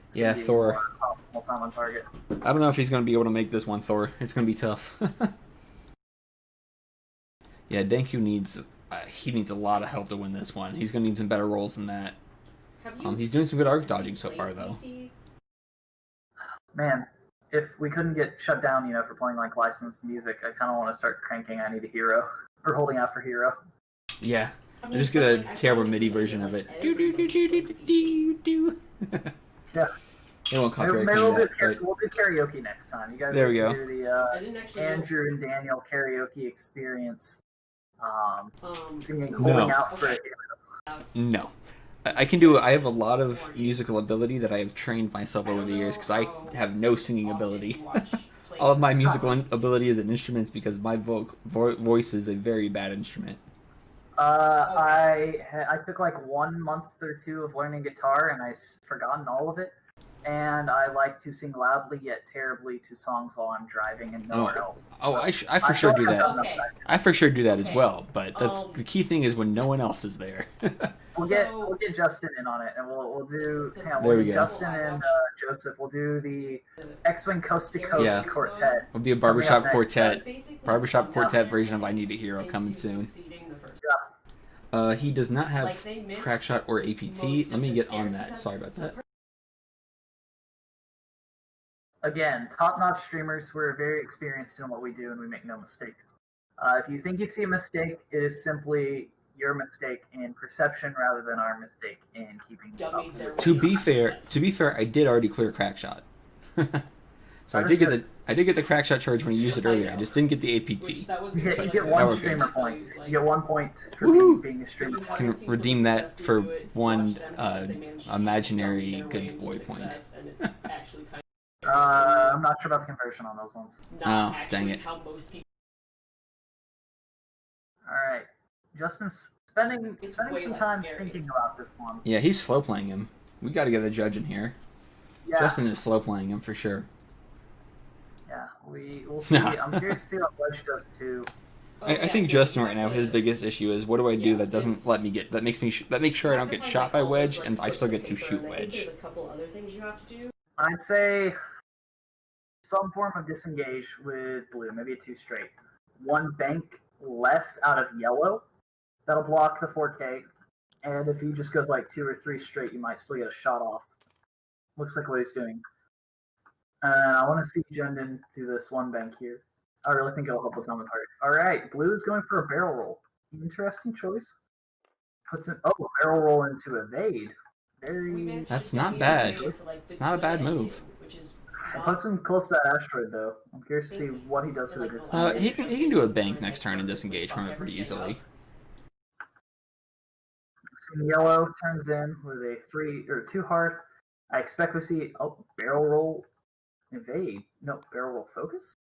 It's Yeah, gonna be Thor. more optimal time on target. I don't know if he's going to be able to make this one, Thor. It's going to be tough. Yeah, Dankoo needs... he needs a lot of help to win this one. He's going to need some better rolls than that. He's doing some good arc dodging so far, though. Man, if we couldn't get shut down, for playing like licensed music, I kind of want to start cranking I Need a Hero or holding out for hero. Yeah. Just get a terrible MIDI version of it. Do do do do do do do. Yeah. They won't copyright Maybe claim we'll that, do karaoke next time. You guys There we get go. to do I the didn't actually Andrew and Daniel karaoke experience. Singing No. holding out for it. No. I can do it. I have a lot of musical ability that I have trained myself over the years because I have no singing ability. All of my musical ability is in instruments because my voice is a very bad instrument. I took like 1 month or 2 of learning guitar and I've forgotten all of it. And I like to sing loudly yet terribly to songs while I'm driving and nowhere else. Oh, I for I sure feel do like I've that. done Okay. enough. I for sure do that as Okay. well. But that's the key thing is when no one else is there. We'll get Justin in on it, and we'll do There we go. Justin and Joseph. We'll do the X-Wing Coast to Coast Yeah. quartet. It'll be a It's coming barbershop up next. quartet. Barbershop quartet version of I Need a Hero coming soon. He does not have Crackshot or APT. Let me get on that. Sorry about that. Again, top-notch streamers. We're very experienced in what we do, and we make no mistakes. If you think you see a mistake, it is simply your mistake in perception rather than our mistake in keeping Dummied their To be way. fair, I did already clear Crackshot. So I did get the Crackshot charge when I used it earlier. I just didn't get the APT. You get That one worked. streamer point. You get 1 point for Woohoo! being a streamer. I can redeem that for one imaginary good boy point. I'm not sure about the conversion on those ones. Oh, dang it. How most people All right, Justin's spending It's some way less time scary. thinking about this one. Yeah, he's slow playing him. We got to get a judge in here. Yeah, Justin is slow playing him for sure. yeah, we'll see. I'm curious to see what Wedge does too. I think Justin right now, his biggest issue is what do I do that doesn't let me get that makes sure I don't get shot by Wedge and I still get to shoot Wedge. There's a couple other things you have to do. I'd say some form of disengage with blue, maybe a 2 straight. 1 bank left out of yellow. That'll block the 4K. And if he just goes like 2 or 3 straight, you might still get a shot off. Looks like what he's doing. And I want to see Jendon do this 1 bank here. I really think it'll help with Helmet Heart. Alright, blue is going for a barrel roll. Interesting choice. Puts an barrel roll into evade. Very That's not bad. It's not a bad move. It puts him close to that asteroid, though. I'm curious to see what he does with this. He can do a bank next turn and disengage from it pretty easily. Yellow turns in with a 3 or 2 hard. I expect we see barrel roll evade. No, barrel roll focus.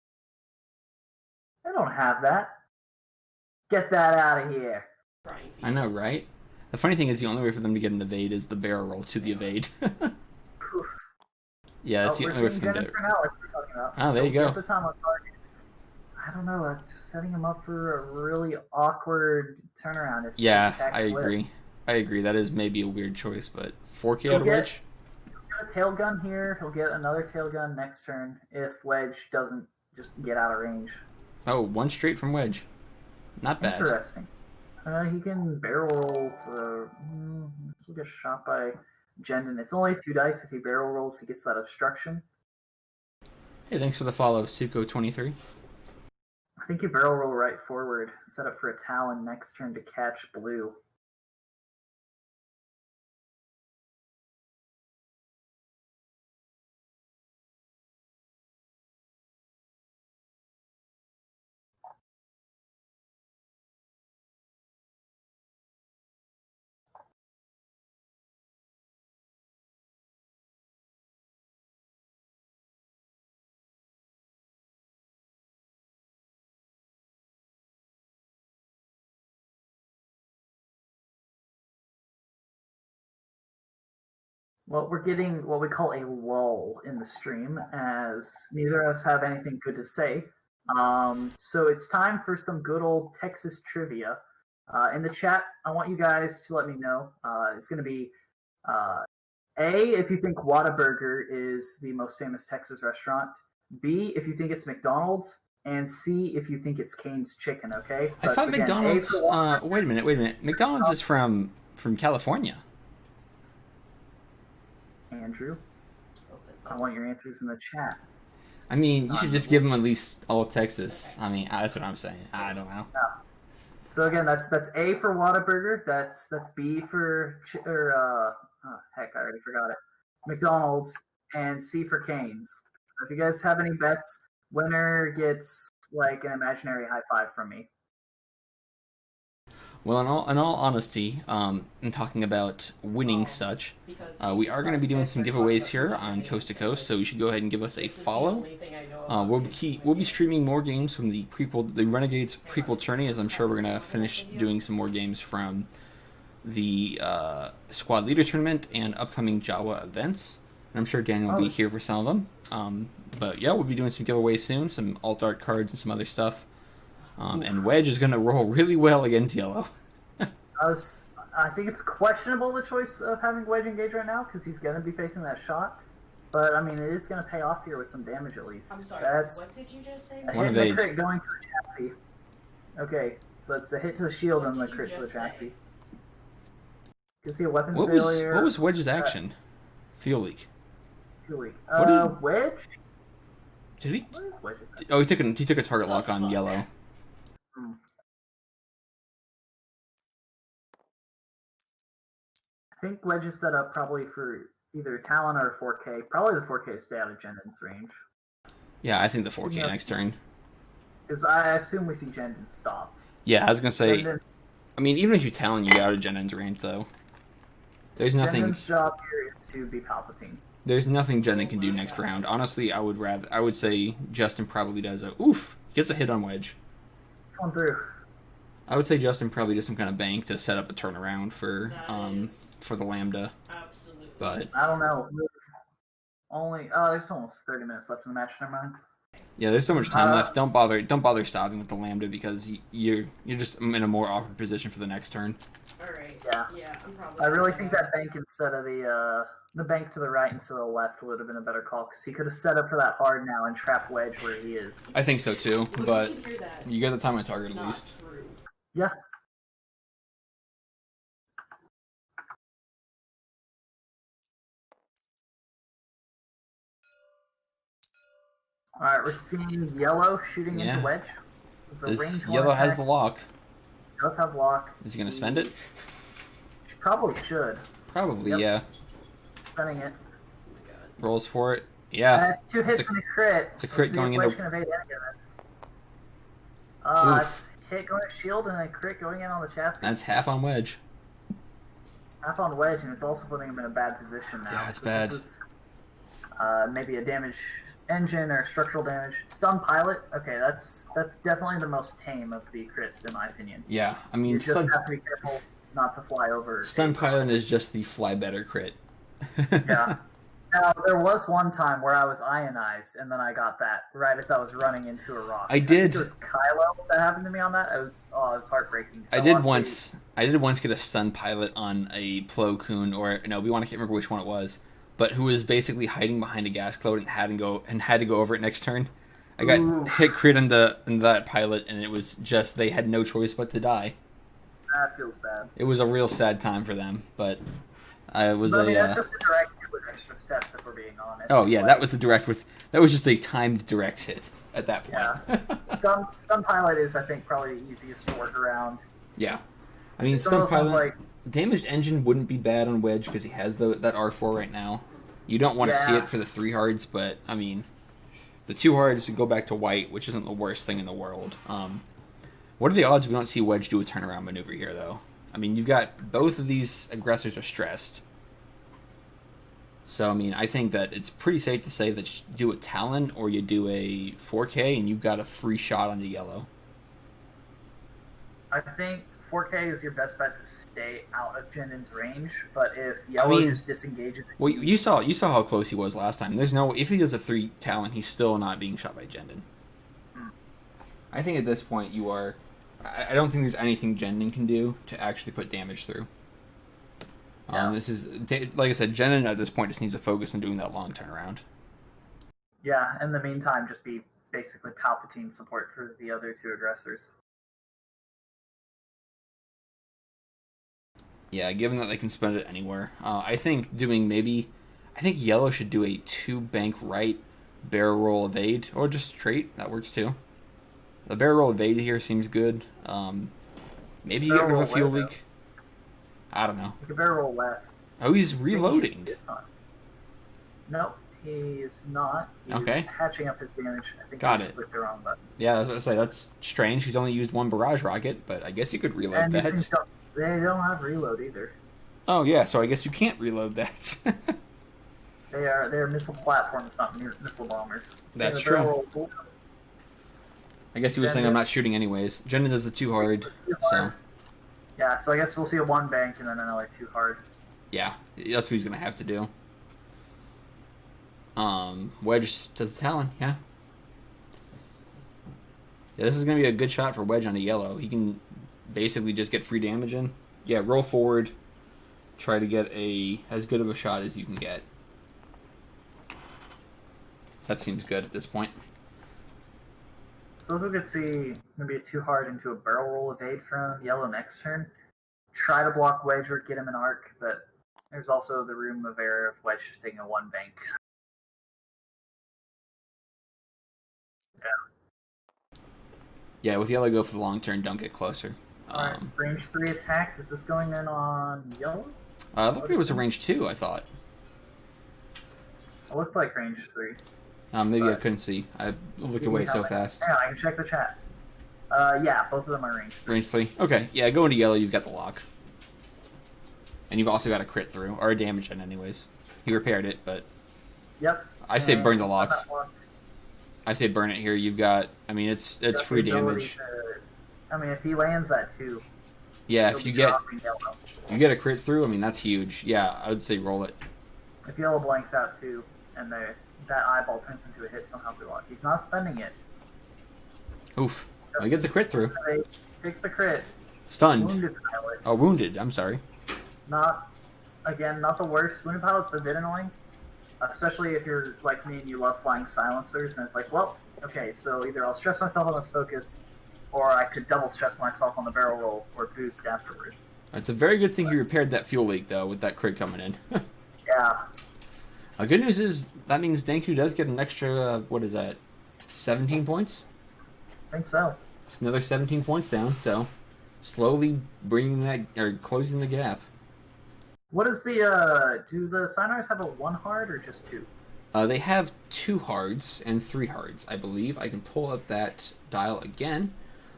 I don't have that. Get that out of here. I know, right? The funny thing is the only way for them to get an evade is the barrel roll to the evade. Yeah, that's the we're only way seeing for them Jendon to... for now, like we were talking about. Oh, there you go. At the time on target. I don't know. That's setting him up for a really awkward turnaround. If Yeah, his attacks I flip. agree. I agree. That is maybe a weird choice, but 4K He'll out of Wedge? He'll get a tail gun here. He'll get another tail gun next turn if Wedge doesn't just get out of range. Oh, one straight from Wedge. Not bad. Interesting. He can barrel roll to... this will get shot by Jendon. It's only 2 dice. If he barrel rolls, he gets that obstruction. Hey, thanks for the follow, Suko23. I think you barrel roll right forward, set up for a Talon next turn to catch blue. Well, we're getting what we call a lull in the stream, as neither of us have anything good to say. So it's time for some good old Texas trivia. In the chat, I want you guys to let me know. It's going to be A, if you think Whataburger is the most famous Texas restaurant. B, if you think it's McDonald's. And C, if you think it's Cane's Chicken, okay? So I thought again, McDonald's... wait a minute. McDonald's is from California. Andrew, I want your answers in the chat. I mean, you should just give them at least all Texas. I mean, that's what I'm saying. I don't know. Yeah. So again, that's A for Whataburger. That's B for heck, I already forgot it. McDonald's, and C for Cane's. So if you guys have any bets, winner gets like an imaginary high five from me. Well, in all honesty, in talking about winning such, we are going to be doing some giveaways here on Coast to Coast, so you should go ahead and give us a follow. We'll be streaming more games from the Renegades Prequel Tournament, as I'm sure we're going to finish doing some more games from the Squad Leader Tournament and upcoming Jawa events. And I'm sure Daniel will be here for some of them. But yeah, we'll be doing some giveaways soon, some alt art cards and some other stuff. And Wedge is going to roll really well against Yellow. I think it's questionable the choice of having Wedge engage right now because he's going to be facing that shot. But I mean, it is going to pay off here with some damage at least. I'm sorry. What did you just say? A hit and a crit going to the chassis. Okay, so it's a hit to the shield and the crit to the chassis. You can see a weapons failure. What was Wedge's action? Fuel leak. Fuel leak. Wedge? Did he? What is Wedge? Oh, he took a target lock on Yellow. I think Wedge is set up probably for either Talon or 4K. Probably the 4K to stay out of Jendon's range. Yeah, I think the 4K next turn. Because I assume we see Jendon stop. Yeah, I was going to say... I mean, even if you Talon, you get out of Jendon's range, though. There's nothing... Jendon's job here is to be Palpatine. There's nothing Jendon can do next round. Honestly, I would say Justin probably does a... Oof! Gets a hit on Wedge. Going through. I would say Justin probably does some kind of bank to set up a turnaround for the Lambda. Absolutely. But I don't know. There's almost 30 minutes left in the match. Never mind. Yeah, there's so much time left. Don't bother stopping with the Lambda because you're just in a more awkward position for the next turn. All right. Yeah. I'm probably. I really think that bank instead of the bank to the right instead of the left would have been a better call because he could have set up for that hard now and trapped Wedge where he is. I think so too, but you get the time on target at least. Yeah. Alright, we're seeing Yellow shooting into Wedge. Yellow has the lock. He does have lock. Is he going to spend it? She probably should. Probably, yeah. Spending it. Rolls for it. Yeah. That's 2 hits and a crit. It's a crit going into... It's hit going to shield and a crit going in on the chassis. That's half on Wedge. Half on Wedge, and it's also putting him in a bad position now. Yeah, it's bad. This is, maybe a damage engine or structural damage. Stun pilot. Okay, that's definitely the most tame of the crits in my opinion. Yeah, I mean, you just have to be careful not to fly over. Stun pilot is just the fly better crit. Yeah. Now, there was one time where I was ionized, and then I got that right as I was running into a rock. I did. think it was Kylo that happened to me on that. It was heartbreaking. I did once get a stun pilot on a Plo Koon, or no, we want to can't remember which one it was, but who was basically hiding behind a gas cloud and had to go over it next turn. I got hit crit in that pilot, and it was just they had no choice but to die. That feels bad. It was a real sad time for them, but it was But, I mean, that's just a direct hit with extra steps, if we're being honest. Oh yeah, that was that was just a timed direct hit at that point. Yeah, stun pilot is, I think, probably the easiest to work around. Yeah, I mean, stun pilot. Damaged engine wouldn't be bad on Wedge because he has that R4 right now. You don't want to see it for the 3 hards, but I mean, the 2 hards go back to white, which isn't the worst thing in the world. What are the odds we don't see Wedge do a turnaround maneuver here, though? I mean, you've got both of these aggressors are stressed. So, I mean, I think that it's pretty safe to say that you do a Talon or you do a 4K and you've got a free shot onto yellow. I think 4K is your best bet to stay out of Jendon's range, but if yellow just disengages... Well, you saw how close he was last time. There's no... If he does a 3 Talon, he's still not being shot by Jendon. I think at this point you are... I don't think there's anything Jendon can do to actually put damage through. Yeah. This is, like I said, Jendon at this point just needs to focus on doing that long turnaround. Yeah, in the meantime, just be basically Palpatine support for the other 2 aggressors. Yeah, given that they can spend it anywhere. I think yellow should do a 2 bank right barrel roll evade, or just straight. That works too. The barrel roll evade here seems good. Maybe you get rid of a fuel leak. I don't know. You can barrel roll left. Oh, he's reloading. Nope, he is not. He's okay. Patching up his damage. I think Got he it. clicked the wrong button. Yeah, I was about to say, that's strange. He's only used 1 barrage rocket, but I guess you could reload and that. They don't have reload either. Oh, yeah, so I guess you can't reload that. They're missile platforms, not missile bombers. That's true. I guess he was saying I'm not shooting anyways. Jendon does the 2 hard, so... Yeah, so I guess we'll see a 1 bank and then another 2 hard. Yeah, that's what he's going to have to do. Wedge does the Talon, yeah. Yeah, this is going to be a good shot for Wedge on a yellow. He can basically just get free damage in. Yeah, roll forward. Try to get as good of a shot as you can get. That seems good at this point. Suppose we could see maybe a 2 hard into a barrel roll evade from yellow next turn. Try to block Wedge or get him an arc, but there's also the room of error of Wedge just taking a 1 bank. Yeah, with yellow go for the long turn, don't get closer. Alright, range 3 attack. Is this going in on yellow? I looked like it was a range 2, I thought. It looked like range 3. Maybe I couldn't see. I looked away so fast. Yeah, I can check the chat. Yeah, both of them are range 3. Range 3? Okay, yeah, go into yellow, you've got the lock. And you've also got a crit through, or a damage in anyways. He repaired it, but... Yep. I say burn the lock. I say burn it here. You've got... I mean, it's free damage. I mean, if he lands that too... Yeah, if you get a crit through, I mean, that's huge. Yeah, I would say roll it. If yellow blanks out too, and that eyeball turns into a hit somehow through lock. He's not spending it. Oof. Well, he gets a crit through. Takes the crit. Stunned. Wounded pilot. Oh, wounded. I'm sorry. Not the worst. Wounded pilot's a bit annoying. Especially if you're like me and you love flying silencers, and it's like, well, okay, so either I'll stress myself on this focus, or I could double stress myself on the barrel roll or boost afterwards. It's a very good thing you repaired that fuel leak, though, with that crit coming in. Yeah. Good news is, that means Dankoo does get an extra, what is that, 17 points? I think so. It's another 17 points down, so slowly bringing that, or closing the gap. What is the, do the Sinars have a 1 hard or just 2? They have 2 hards and 3 hards, I believe. I can pull up that dial again.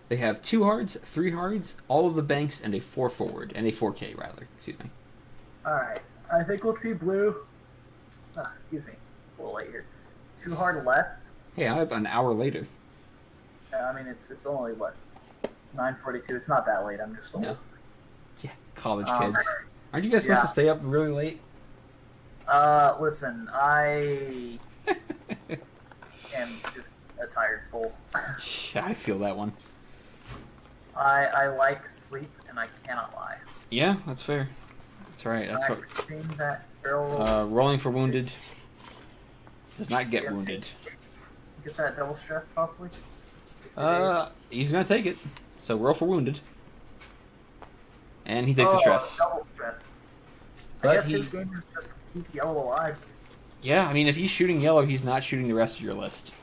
They have 2 hards, 3 hards, all of the banks, and a 4 forward, and a 4K, rather. Excuse me. Alright, I think we'll see blue. Excuse me, it's a little late here. 2 hard left. Hey, I have an hour later. I mean, it's only, what, 9:42. It's not that late, I'm just old. No. Yeah, college kids. Aren't you guys supposed to stay up really late? Listen, I am just a tired soul. I feel that one. I like sleep, and I cannot lie. Yeah, that's fair. That's right. That's Alright, what. seeing that barrel Rolling for wounded does not get Yeah. wounded. get that double stress, possibly? He's gonna take it. So roll for wounded, and he takes Oh, a stress. double stress. I But guess he, his game is just keep yellow alive. yeah, I mean, if he's shooting yellow, he's not shooting the rest of your list,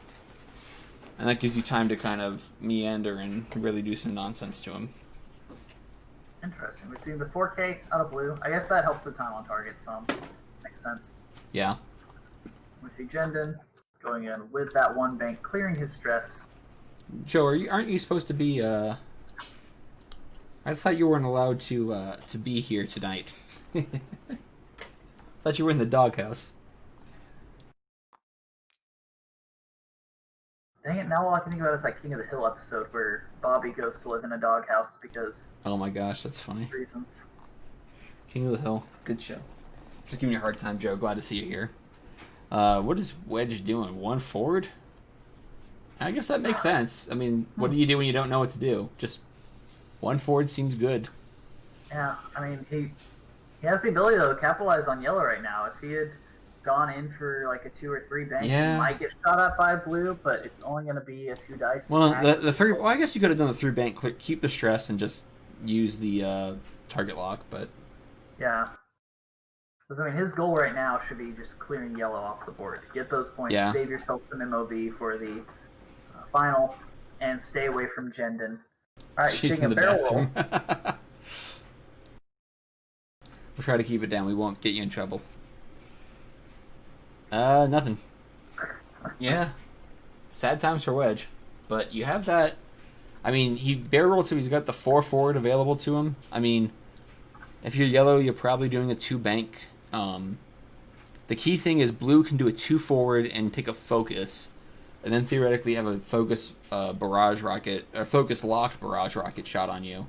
and that gives you time to kind of meander and really do some nonsense to him. Interesting. We see the 4K out of blue. I guess that helps the time on target some. Makes sense. Yeah. We see Jendon going in with that one bank, clearing his stress. Joe, aren't you supposed to be? I thought you weren't allowed to be here tonight. Thought you were in the doghouse. Dang it, now all I can think about is that King of the Hill episode where Bobby goes to live in a doghouse because Oh my gosh, that's funny. reasons. King of the Hill, good show. Just giving you a hard time, Joe. Glad to see you here. What is Wedge doing? One forward? I guess that makes sense. I mean, what do you do when you don't know what to do? Just one forward seems good. Yeah, I mean, he has the ability to capitalize on yellow right now. If he had gone in for like a 2 or 3 bank, Yeah. he might get shot at by blue, but it's only going to be a 2 dice. Well, max. the three. Well, I guess you could have done the 3 bank click, keep the stress, and just use the target lock. But Yeah. Because, I mean, his goal right now should be just clearing yellow off the board. Get those points, Yeah. save yourself some MOV for the final, and stay away from Jendon. Alright, she's taking in a the barrel roll. bathroom. We'll try to keep it down. We won't get you in trouble. Nothing. Yeah. Sad times for Wedge. But you have that. I mean, he barrel rolled, so he's got the 4 forward available to him. I mean, if you're yellow, you're probably doing a 2 bank. The key thing is blue can do a 2 forward and take a focus, and then theoretically have a focus barrage rocket, or focus locked barrage rocket shot on you.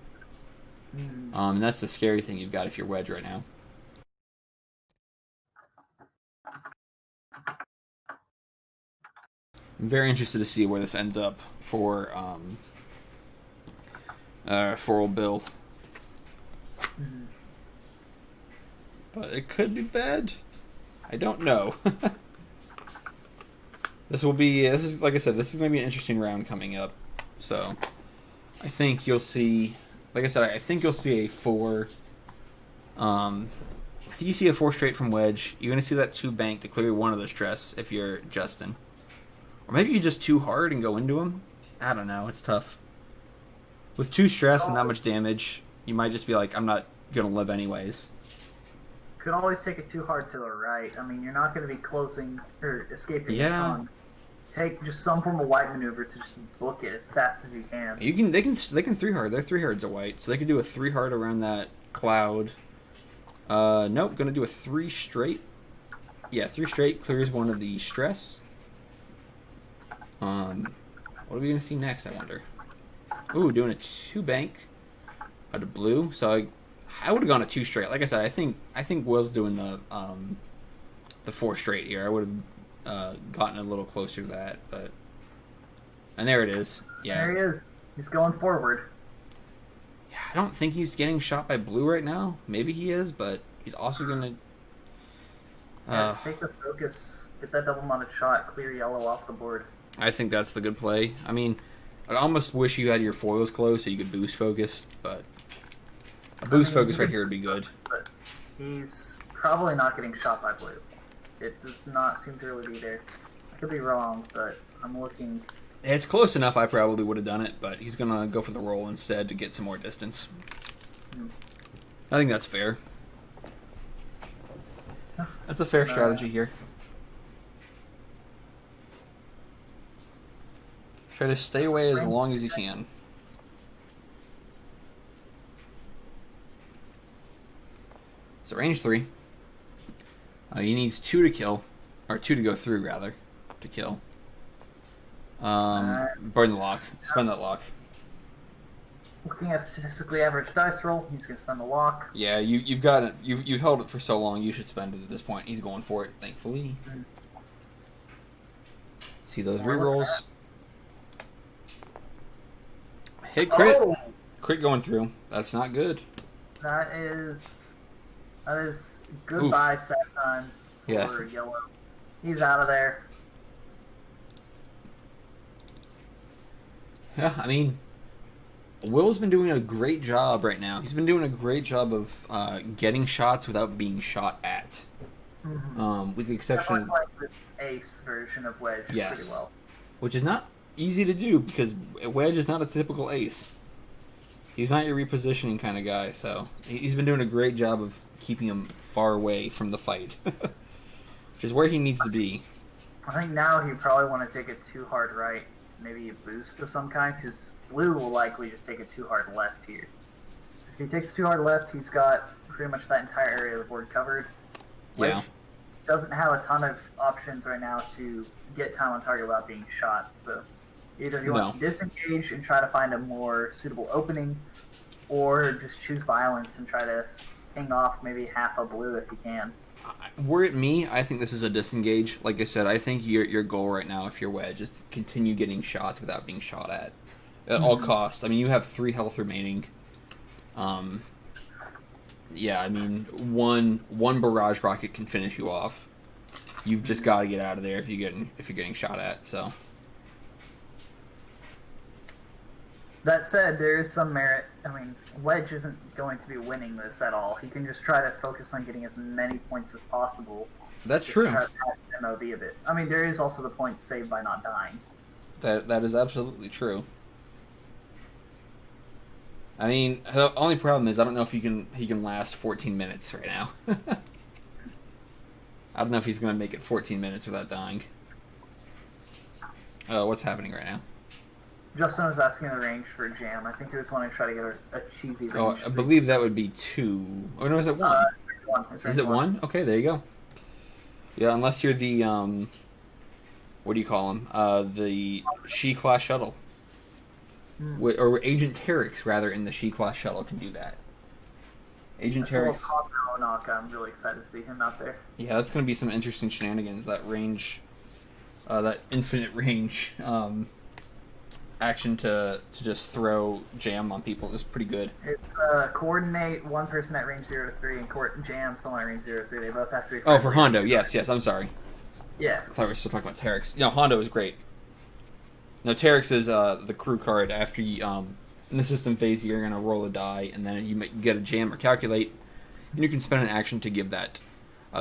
And that's the scary thing you've got if you're Wedge right now. I'm very interested to see where this ends up for old Bill. But it could be bad. I don't know. This is like I said, this is going to be an interesting round coming up. So I think you'll see, like I said, I think you'll see a 4. I think you see a 4 straight from Wedge. You're going to see that 2 bank to clear one of the stress if you're Justin. Or maybe you just 2 hard and go into him. I don't know. It's tough. With 2 stress and not much damage, you might just be like, I'm not going to live anyways. Could always take it too hard to the right. I mean, you're not going to be closing or escaping the Yeah. sun. Take just some form of white maneuver to just book it as fast as you can. They can 3 hard. They're 3 hards of white, so they can do a 3 hard around that cloud. Nope, gonna do a 3 straight. Yeah, 3 straight clears one of the stress. What are we gonna see next? I wonder. Ooh, doing a 2 bank out of blue. So I would have gone a 2 straight. Like I said, I think Will's doing the 4 straight here. I would have gotten a little closer to that, and there it is. Yeah, There he is. He's going forward. yeah. I don't think he's getting shot by blue right now. Maybe he is, but he's also gonna. Just take the focus, get that double-mounted shot, clear yellow off the board. I think that's the good play. I mean, I almost wish you had your foils closed so you could boost focus, but a boost focus right here would be good. But he's probably not getting shot by blue. It does not seem to really be there. I could be wrong, but I'm looking. It's close enough. I probably would have done it, but he's gonna go for the roll instead to get some more distance. I think that's fair. That's a fair strategy here. Try to stay away as long as you can. So range 3. He needs 2 to kill, or 2 to go through rather, to kill. Burn the lock. Spend that lock. Looking at statistically average dice roll, he's going to spend the lock. Yeah, you've got it. You held it for so long. You should spend it at this point. He's going for it, thankfully. Mm. See those rerolls. Hit crit. Oh! Crit going through. That's not good. That is goodbye set times for Yeah. Yellow. He's out of there. Yeah, I mean, Will's been doing a great job right now. He's been doing a great job of getting shots without being shot at. Mm-hmm. With the exception of... like this ace version of Wedge Yes. pretty well. Which is not easy to do because Wedge is not a typical ace. He's not your repositioning kind of guy, so he's been doing a great job of keeping him far away from the fight. Which is where he needs to be. I think now he probably want to take it too hard right. Maybe a boost of some kind, because Blue will likely just take it too hard left here. So if he takes too hard left, he's got pretty much that entire area of the board covered. Which doesn't have a ton of options right now to get time on target without being shot. So either he wants to disengage and try to find a more suitable opening, or just choose violence and try to ping off maybe half a Blue if he can. Were it me, I think this is a disengage. Like I said, I think your goal right now, if you're Wedge, is to continue getting shots without being shot at all costs. I mean, you have 3 health remaining. Yeah, I mean, one barrage rocket can finish you off. You've just got to get out of there if you're getting shot at. So that said, there is some merit. I mean, Wedge isn't going to be winning this at all. He can just try to focus on getting as many points as possible. That's true. Try to pass the MOV a bit. I mean, there is also the points saved by not dying. That is absolutely true. I mean, the only problem is I don't know if he can last 14 minutes right now. I don't know if he's going to make it 14 minutes without dying. What's happening right now? Justin was asking the range for a jam. I think he was wanting to try to get a cheesy range. I believe that would be 2. Oh, no, is it 1? Is it 1? Okay, there you go. Yeah, unless you're the, what do you call him? The She-Class Shuttle. Or Agent Terex, rather, in the She-Class Shuttle can do that. Agent Terex. I'm really excited to see him out there. Yeah, that's going to be some interesting shenanigans. That range, that infinite range action to just throw jam on people is pretty good. It's coordinate one person at range 0 to 3 and jam someone at range 0 to 3. They both have to be. Oh, for Hondo, yes, I'm sorry. Yeah. I thought we were still talking about Terex. No, Hondo is great. No, Terex is the crew card. After you, in the system phase, you're going to roll a die, and then you get a jam or calculate, and you can spend an action to give that.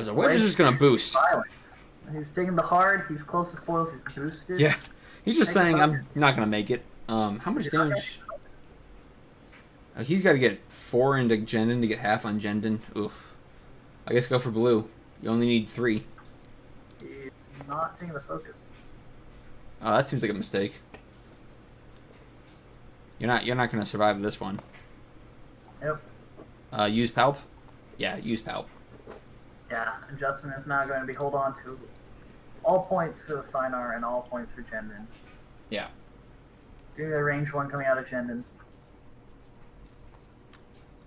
So Wedge is just going to boost. Violence. He's taking the hard, he's closest foils, he's boosted. Yeah. He's just saying, I'm not going to make it. How much damage? He's got to get 4 into Jendon to get half on Jendon. Oof. I guess go for Blue. You only need 3. He's not taking the focus. Oh, that seems like a mistake. You're not going to survive this one. Yep. Use Palp? Yeah, use Palp. Yeah, and Justin is now going to be hold on to all points for the Sinar and all points for Jendon. Yeah. Doing a range 1 coming out of Jendon.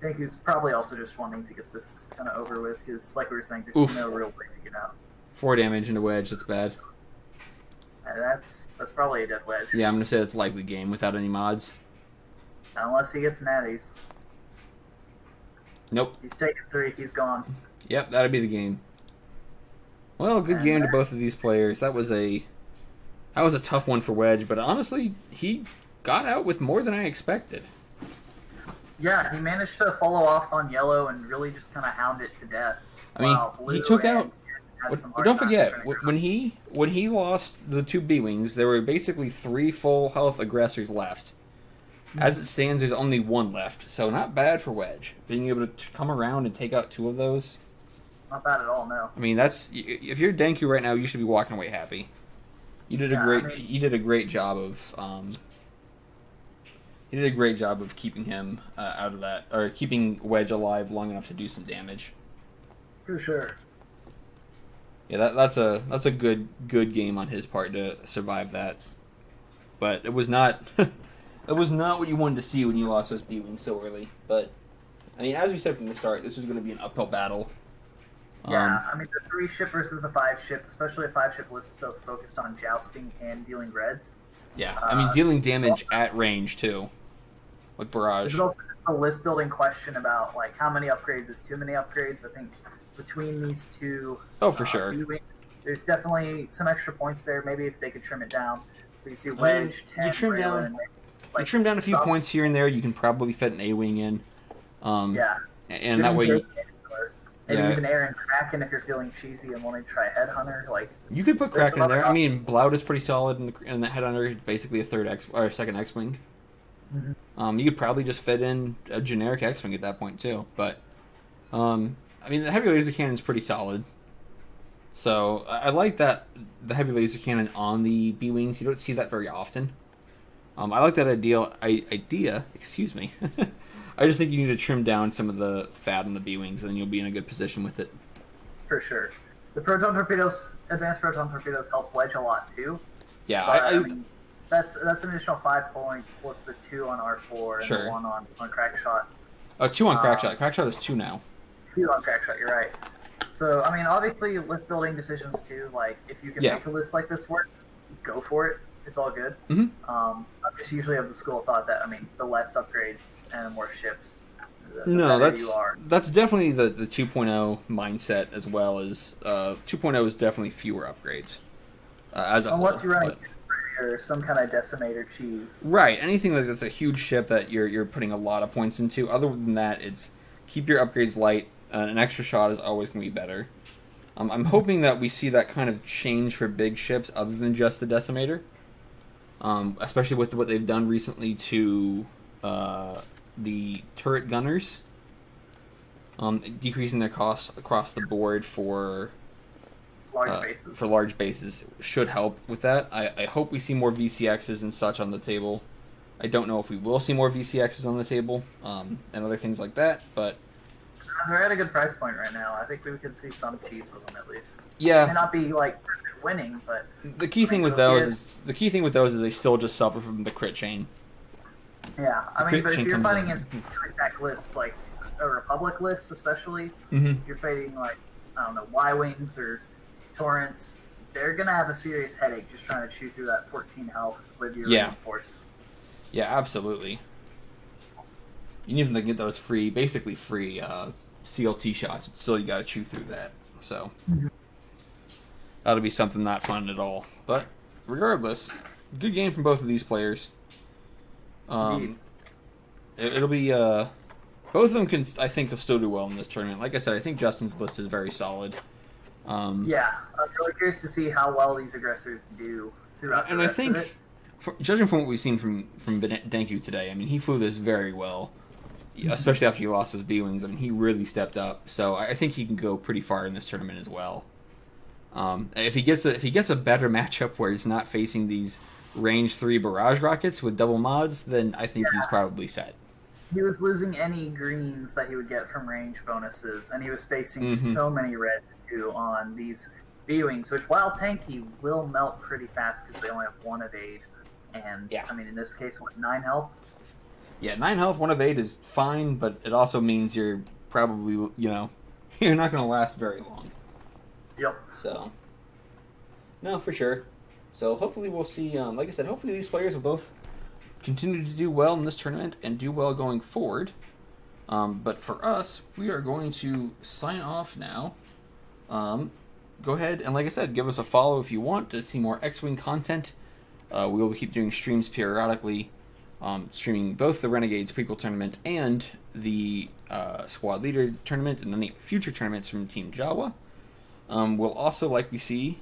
I think he's probably also just wanting to get this kind of over with, because, like we were saying, there's no real way to get out. 4 damage into Wedge, that's bad. That's probably a death Wedge. Yeah, I'm going to say that's a likely game without any mods. Unless he gets natties. Nope. He's taking 3, he's gone. Yep, that'd be the game. Well, good game to both of these players. That was a tough one for Wedge, but honestly, he got out with more than I expected. Yeah, he managed to follow off on Yellow and really just kind of hound it to death. I mean, he took out... Don't forget, when he lost the 2 B-Wings, there were basically 3 full health Aggressors left. As it stands, there's only 1 left, so not bad for Wedge. Being able to come around and take out 2 of those. Not bad at all, no. I mean, if you're Dankoo right now, you should be walking away happy. You did a great job of keeping him out of that, or keeping Wedge alive long enough to do some damage. For sure. Yeah, that's a good game on his part to survive that. But it was not It was not what you wanted to see when you lost those B-Wings so early. But, I mean, as we said from the start, this was going to be an uphill battle. Yeah, I mean, the 3-ship versus the 5-ship, especially a 5-ship list so focused on jousting and dealing reds. Yeah, I mean, dealing damage at range, too, with Barrage. There's also just a list-building question about, like, how many upgrades is too many upgrades. I think between these two for sure. B-Wings, there's definitely some extra points there. Maybe if they could trim it down. We see Wedge, 10, you trim Braylen, you trim down a few points here and there, you can probably fit an A-Wing in. Yeah. And that way... Maybe even Aaron Kraken if you're feeling cheesy and wanting to try Headhunter. Like you could put Kraken in there. I mean, Bloud is pretty solid in the Headhunter, basically a second X-Wing. Mm-hmm. You could probably just fit in a generic X-Wing at that point, too. But, I mean, the Heavy Laser Cannon is pretty solid. So, I like that the Heavy Laser Cannon on the B-Wings. You don't see that very often. I like that idea. Excuse me. I just think you need to trim down some of the fat on the B-Wings, and then you'll be in a good position with it. For sure. The proton torpedoes, advanced proton torpedoes, help Wedge a lot, too. Yeah, but, I mean, that's an additional 5 points, plus the 2 on R4 and the 1 on Crackshot. Oh, 2 on Crackshot. Crackshot is 2 now. 2 on Crackshot, you're right. So, I mean, obviously, list building decisions, too. Like, if you can make a list like this work, go for it. It's all good. Mm-hmm. I'm just usually of the school of thought that, I mean, the less upgrades and the more ships, the no, better you are. That's definitely the 2.0 mindset as well as 2.0 is definitely fewer upgrades as a Unless whole, you're running or some kind of decimator cheese. Right, anything that's a huge ship that you're putting a lot of points into. Other than that, it's keep your upgrades light. An extra shot is always going to be better. I'm hoping that we see that kind of change for big ships other than just the decimator. Especially with what they've done recently to the turret gunners, decreasing their costs across the board for large bases should help with that. I hope we see more VCXs and such on the table. I don't know if we will see more VCXs on the table and other things like that, but they're at a good price point right now. I think we could see some cheese with them at least. Yeah, it may not be like winning, but the key thing with those is they still just suffer from the crit chain. Yeah, I mean, but if you're fighting against attack lists like a Republic list, especially if you're fighting like I don't know Y-wings or torrents, they're gonna have a serious headache just trying to chew through that 14 health with your reinforce. Yeah, absolutely. You need them to get those basically free CLT shots. Still, you gotta chew through that. So that'll be something not fun at all. But regardless, good game from both of these players. It'll be both of them can I think still do well in this tournament. Like I said, I think Justin's list is very solid. Yeah, I'm really curious to see how well these aggressors do throughout the rest of it. Judging from what we've seen from Dankoo today, I mean, he flew this very well, especially after he lost his B-Wings. I mean, he really stepped up. So I think he can go pretty far in this tournament as well. If he gets a better matchup where he's not facing these range 3 barrage rockets with double mods, then I think he's probably set. He was losing any greens that he would get from range bonuses, and he was facing so many reds too on these B-Wings, which while tanky will melt pretty fast because they only have 1 evade. And, I mean, in this case, 9 health? Yeah, 9 health, 1 evade is fine, but it also means you're probably, you're not going to last very long. Yep. So, no, for sure. So, hopefully we'll see, like I said, hopefully these players will both continue to do well in this tournament and do well going forward. But for us, we are going to sign off now. Go ahead and, like I said, give us a follow if you want to see more X-Wing content. We will keep doing streams periodically, streaming both the Renegades Prequel Tournament and the Squad Leader Tournament and any future tournaments from Team Jawa. We'll also likely see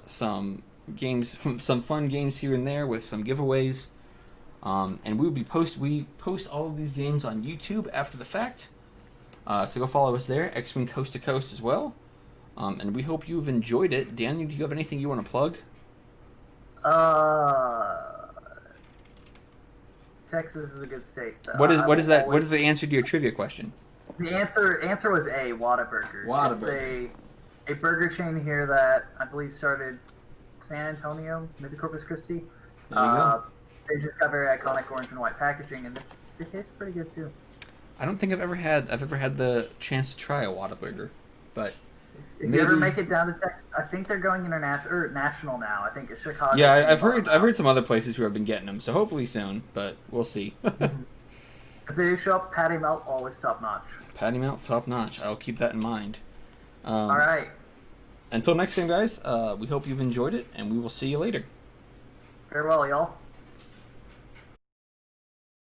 some fun games here and there with some giveaways. And we post all of these games on YouTube after the fact. So go follow us there, X-Wing Coast to Coast as well. And we hope you've enjoyed it. Daniel, do you have anything you want to plug? Texas is a good state. What is that? What is the answer to your trivia question? The answer was A, Whataburger. It's a burger chain here that I believe started San Antonio, maybe Corpus Christi. There you go. They just got very iconic orange and white packaging, and they taste pretty good too. I don't think I've ever had the chance to try a Whataburger, but If you ever make it down to Texas, I think they're going international or national now. I think it's Chicago. Yeah, I've heard some other places who have been getting them, so hopefully soon, but we'll see. If they do show up, patty melt always top notch. Patty melt top notch. I'll keep that in mind. All right. Until next time, guys. We hope you've enjoyed it, and we will see you later. Farewell, y'all.